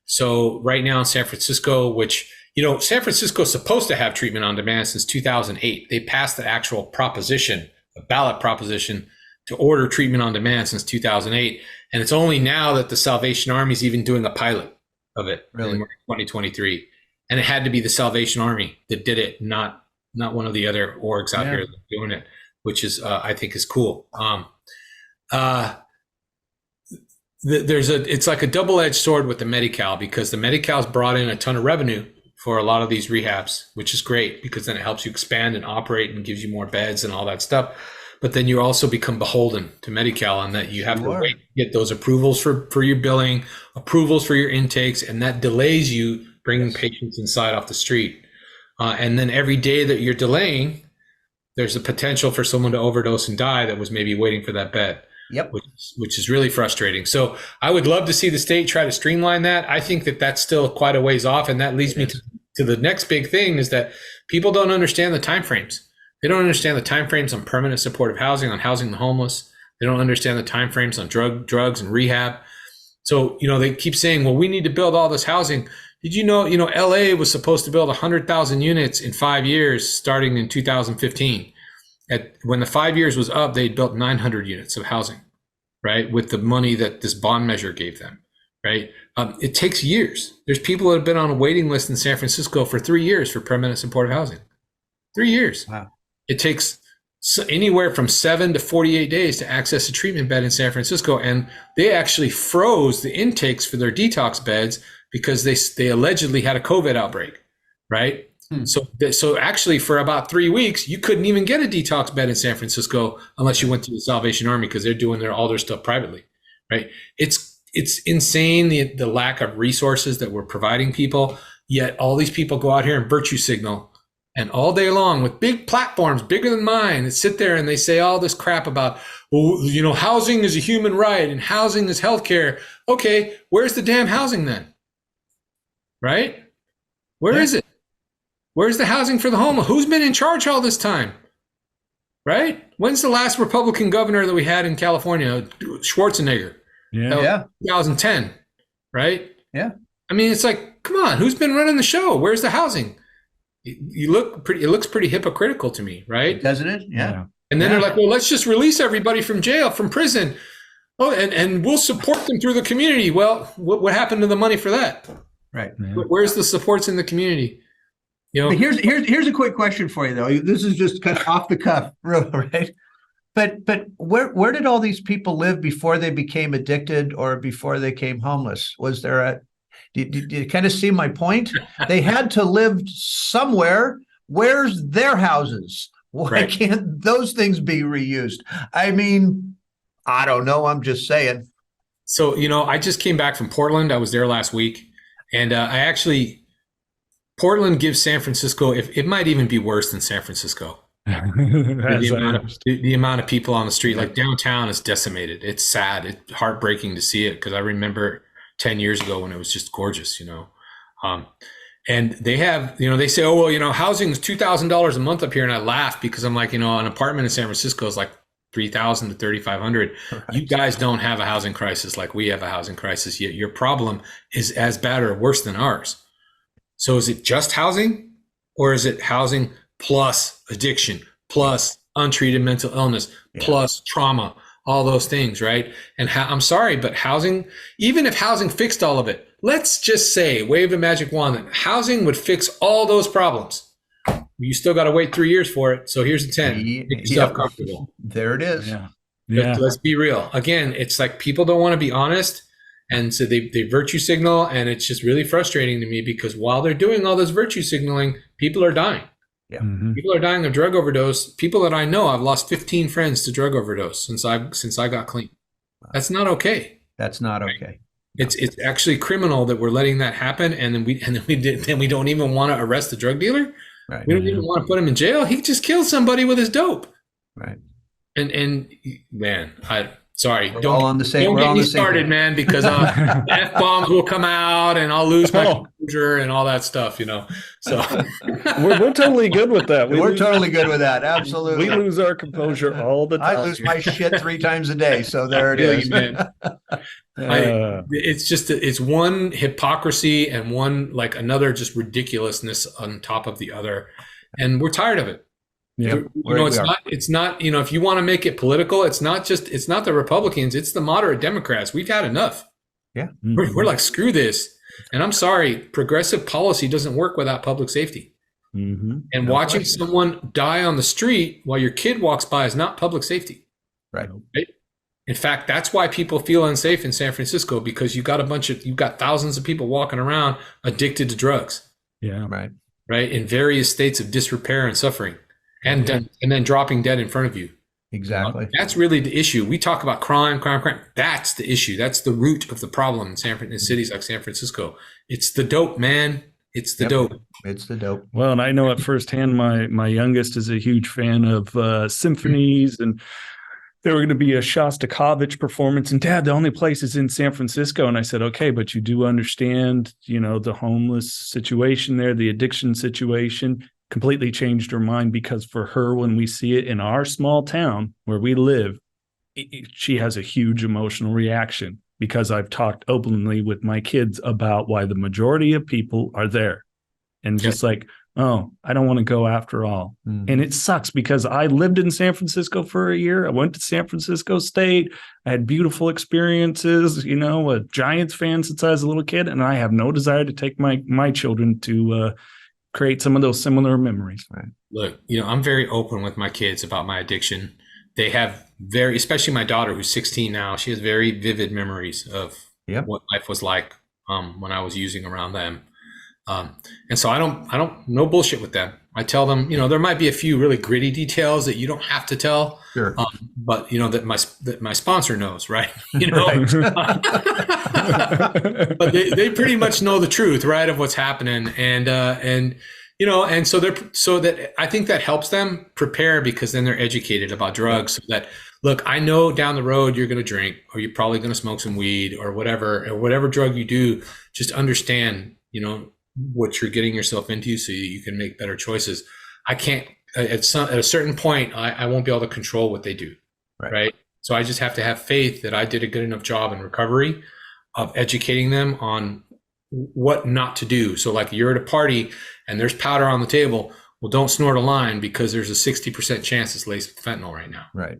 So right now in San Francisco, which, San Francisco is supposed to have treatment on demand since 2008. They passed the actual proposition, a ballot proposition, to order treatment on demand since 2008. And it's only now that the Salvation Army is even doing a pilot of it in 2023. And it had to be the Salvation Army that did it, not one of the other orgs out here doing it, which is, I think is cool. It's like a double-edged sword with the Medi-Cal, because the Medi-Cal's brought in a ton of revenue for a lot of these rehabs, which is great because then it helps you expand and operate and gives you more beds and all that stuff. but then you also become beholden to Medi-Cal, and that you have to Sure. wait to get those approvals for your billing, approvals for your intakes, and that delays you bringing patients inside off the street. And then every day that you're delaying, there's a potential for someone to overdose and die that was maybe waiting for that bed. Yep. Which is really frustrating. So I would love to see the state try to streamline that. I think that that's still quite a ways off, and that leads me to the next big thing is that people don't understand the timeframes. They don't understand the timeframes on permanent supportive housing, on housing the homeless. They don't understand the timeframes on drugs and rehab. So, they keep saying, well, we need to build all this housing. Did you know, LA was supposed to build 100,000 units in 5 years starting in 2015. When the 5 years was up, they built 900 units of housing, right? With the money that this bond measure gave them, right? It takes years. There's people that have been on a waiting list in San Francisco for 3 years for permanent supportive housing. 3 years. Wow. It takes anywhere from 7 to 48 days to access a treatment bed in San Francisco. And they actually froze the intakes for their detox beds because they allegedly had a COVID outbreak, right? So actually for about 3 weeks, you couldn't even get a detox bed in San Francisco unless you went to the Salvation Army, because they're doing all their stuff privately, right? It's insane, the lack of resources that we're providing people, yet all these people go out here and virtue signal, and all day long with big platforms, bigger than mine, that sit there and they say all this crap about, well, housing is a human right and housing is healthcare. Okay, where's the damn housing then? Right? Where is it? Where's the housing for the homeless? Who's been in charge all this time? Right? When's the last Republican governor that we had in California? Schwarzenegger. Yeah. 2010. Right? Yeah. I mean, it's like, come on, who's been running the show? Where's the housing? It looks pretty hypocritical to me, right? Doesn't it? Yeah. And then they're like, well, let's just release everybody from jail, from prison. Oh, and we'll support them through the community. Well, what happened to the money for that? Right. Yeah. Where's the supports in the community? But here's a quick question for you, though. This is just kind of off the cuff, right? But where did all these people live before they became addicted or before they became homeless? Was there did you kind of see my point? They had to live somewhere. Where's their houses? Why can't those things be reused? I mean, I don't know. I'm just saying. So, I just came back from Portland. I was there last week, and Portland gives San Francisco, it might even be worse than San Francisco. The amount of people on the street, like downtown, is decimated. It's sad. It's heartbreaking to see it, because I remember 10 years ago when it was just gorgeous, and they have, they say, oh, well, housing is $2,000 a month up here. And I laugh because I'm like, an apartment in San Francisco is like $3,000 to $3,500. Right. You guys don't have a housing crisis like we have a housing crisis, yet your problem is as bad or worse than ours. So is it just housing, or is it housing plus addiction, plus untreated mental illness, plus trauma, all those things, right? And I'm sorry, but housing, even if housing fixed all of it, let's just say, wave a magic wand, that housing would fix all those problems. You still got to wait 3 years for it. So here's the 10. Make yourself comfortable. There it is. Yeah. Let's be real. Again, it's like people don't want to be honest. And so they virtue signal, and it's just really frustrating to me, because while they're doing all this virtue signaling, people are dying. Yeah. Mm-hmm. People are dying of drug overdose. People that I know, I've lost 15 friends to drug overdose since I got clean. That's not okay. That's not okay. It's actually criminal that we're letting that happen, and then we don't even want to arrest the drug dealer. Right. We don't even want to put him in jail. He just killed somebody with his dope. Right. And man, sorry, We're all on the same. Don't get me started, man, because F-bombs will come out and I'll lose my composure and all that stuff, So we're totally good with that. We're totally good with that. Absolutely. We lose our composure all the time. I lose my shit 3 times a day. So there it is. Man. It's one hypocrisy and one, like, another just ridiculousness on top of the other. And we're tired of it. Yeah, it's not, if you want to make it political, it's not the Republicans, it's the moderate Democrats. We've had enough. Yeah. We're like, screw this. And I'm sorry, progressive policy doesn't work without public safety. Mm-hmm. And watching someone die on the street while your kid walks by is not public safety. Right. In fact, that's why people feel unsafe in San Francisco, because you've got thousands of people walking around addicted to drugs. Yeah. Right. In various states of disrepair and suffering. And then dropping dead in front of you. Exactly. That's really the issue. We talk about crime. That's the issue. That's the root of the problem in cities like San Francisco. It's the dope, man. It's the dope. It's the dope. Well, and I know it firsthand. My youngest is a huge fan of symphonies, and there were going to be a Shostakovich performance. And Dad, the only place is in San Francisco. And I said, okay, but you do understand, the homeless situation there, the addiction situation. Completely changed her mind, because for her, when we see it in our small town where we live, she has a huge emotional reaction, because I've talked openly with my kids about why the majority of people are there. And just like, oh, I don't want to go after all. And it sucks, because I lived in San Francisco for a year. I went to San Francisco State. I had beautiful experiences, a Giants fan since I was a little kid. And I have no desire to take my children to create some of those similar memories. Right. Look, I'm very open with my kids about my addiction. They have especially my daughter, who's 16 now, she has very vivid memories of what life was like when I was using around them. And so I don't no bullshit with them. I tell them, there might be a few really gritty details that you don't have to tell, sure. But that my sponsor knows, right? Right. But they pretty much know the truth, right, of what's happening, and so that I think that helps them prepare, because then they're educated about drugs. So that, look, I know down the road you're going to drink, or you're probably going to smoke some weed or whatever drug you do. Just understand, what you're getting yourself into, so you can make better choices. I can't at a certain point, I won't be able to control what they do, right? So I just have to have faith that I did a good enough job in recovery of educating them on what not to do. So like, you're at a party and there's powder on the table. Well, don't snort a line, because there's a 60% chance it's laced with fentanyl right now. Right.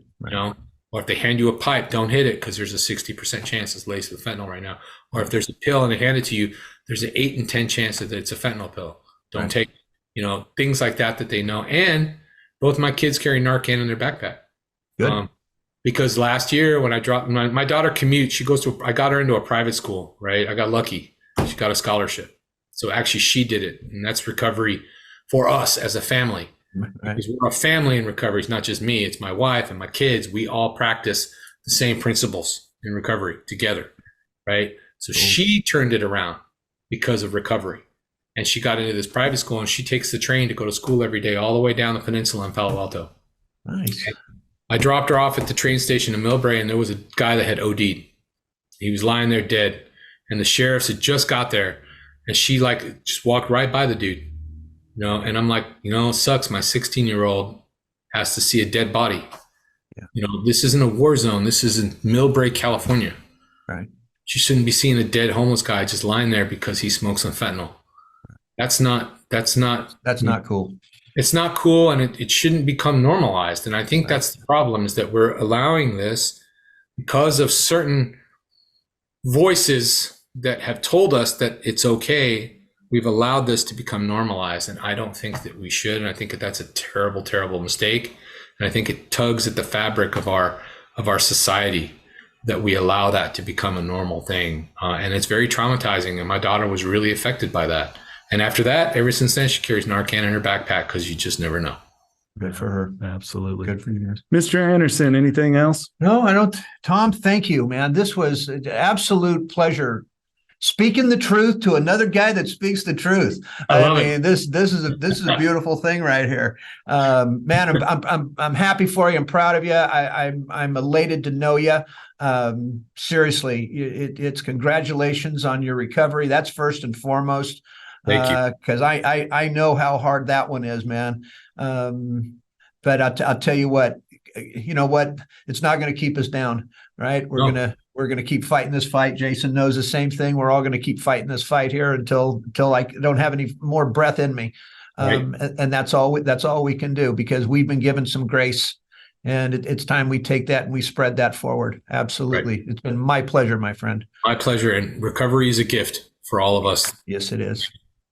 Or if they hand you a pipe, don't hit it, because there's a 60% chance it's laced with fentanyl right now. Or if there's a pill and they hand it to you, there's an 8 in 10 chance that it's a fentanyl pill. Don't take, things like that they know. And both my kids carry Narcan in their backpack. Good. Because last year when I dropped my daughter commutes, I got her into a private school, right? I got lucky. She got a scholarship. So actually she did it. And that's recovery for us as a family. Right. Because we're a family in recovery. It's not just me, it's my wife and my kids. We all practice the same principles in recovery together, right? So she turned it around because of recovery. And she got into this private school, and she takes the train to go to school every day, all the way down the peninsula in Palo Alto. Nice. And I dropped her off at the train station in Millbrae, and there was a guy that had OD'd. He was lying there dead, and the sheriffs had just got there, and she just walked right by the dude. And I'm like, it sucks. My 16-year-old has to see a dead body. Yeah. This isn't a war zone. This is in Millbrae, California. Right. She shouldn't be seeing a dead homeless guy just lying there because he smokes some fentanyl. That's not cool. It's not cool, and it shouldn't become normalized. And I think that's the problem, is that we're allowing this because of certain voices that have told us that it's okay. We've allowed this to become normalized, and I don't think that we should. And I think that that's a terrible, terrible mistake. And I think it tugs at the fabric of our society that we allow that to become a normal thing. And it's very traumatizing. And my daughter was really affected by that. And after that, ever since then, she carries Narcan in her backpack, because you just never know. Good for her. Absolutely. Good for you. Mr. Andersen, anything else? No, I don't. Tom, thank you, man. This was an absolute pleasure. Speaking the truth to another guy that speaks the truth. I mean, this is a beautiful thing right here, man. I'm happy for you. I'm proud of you. I'm elated to know you. Seriously, it's congratulations on your recovery. That's first and foremost. Thank you. Because I know how hard that one is, man. But I'll tell you what. You know what? It's not going to keep us down, right? We're gonna keep fighting this fight. Jason knows the same thing. We're all going to keep fighting this fight here until I don't have any more breath in me. Right. And that's all we can do, because we've been given some grace, and it's time we take that and we spread that forward. Absolutely. Right. It's been my pleasure, my friend. My pleasure. And recovery is a gift for all of us. Yes, it is.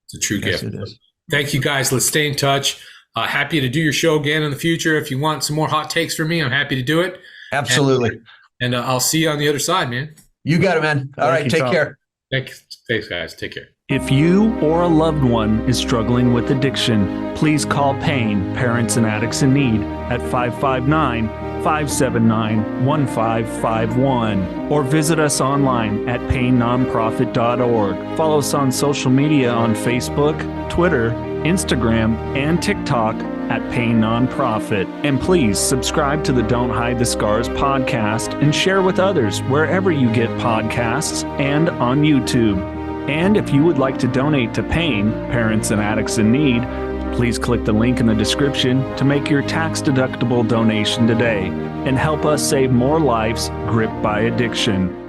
It's a true gift. Yes, it is. Thank you, guys. Let's stay in touch. Happy to do your show again in the future. If you want some more hot takes from me, I'm happy to do it. Absolutely. And I'll see you on the other side, man. You got it, man. All right. Take care. Thanks, guys. Take care. If you or a loved one is struggling with addiction, please call PAIN, Parents and Addicts in Need, at 559 579-1551 or visit us online at painnonprofit.org. Follow us on social media on Facebook, Twitter, Instagram, and TikTok at Pain Nonprofit. And please subscribe to the Don't Hide the Scars podcast and share with others wherever you get podcasts and on YouTube. And if you would like to donate to PAIN, Parents and Addicts in Need, please click the link in the description to make your tax-deductible donation today and help us save more lives gripped by addiction.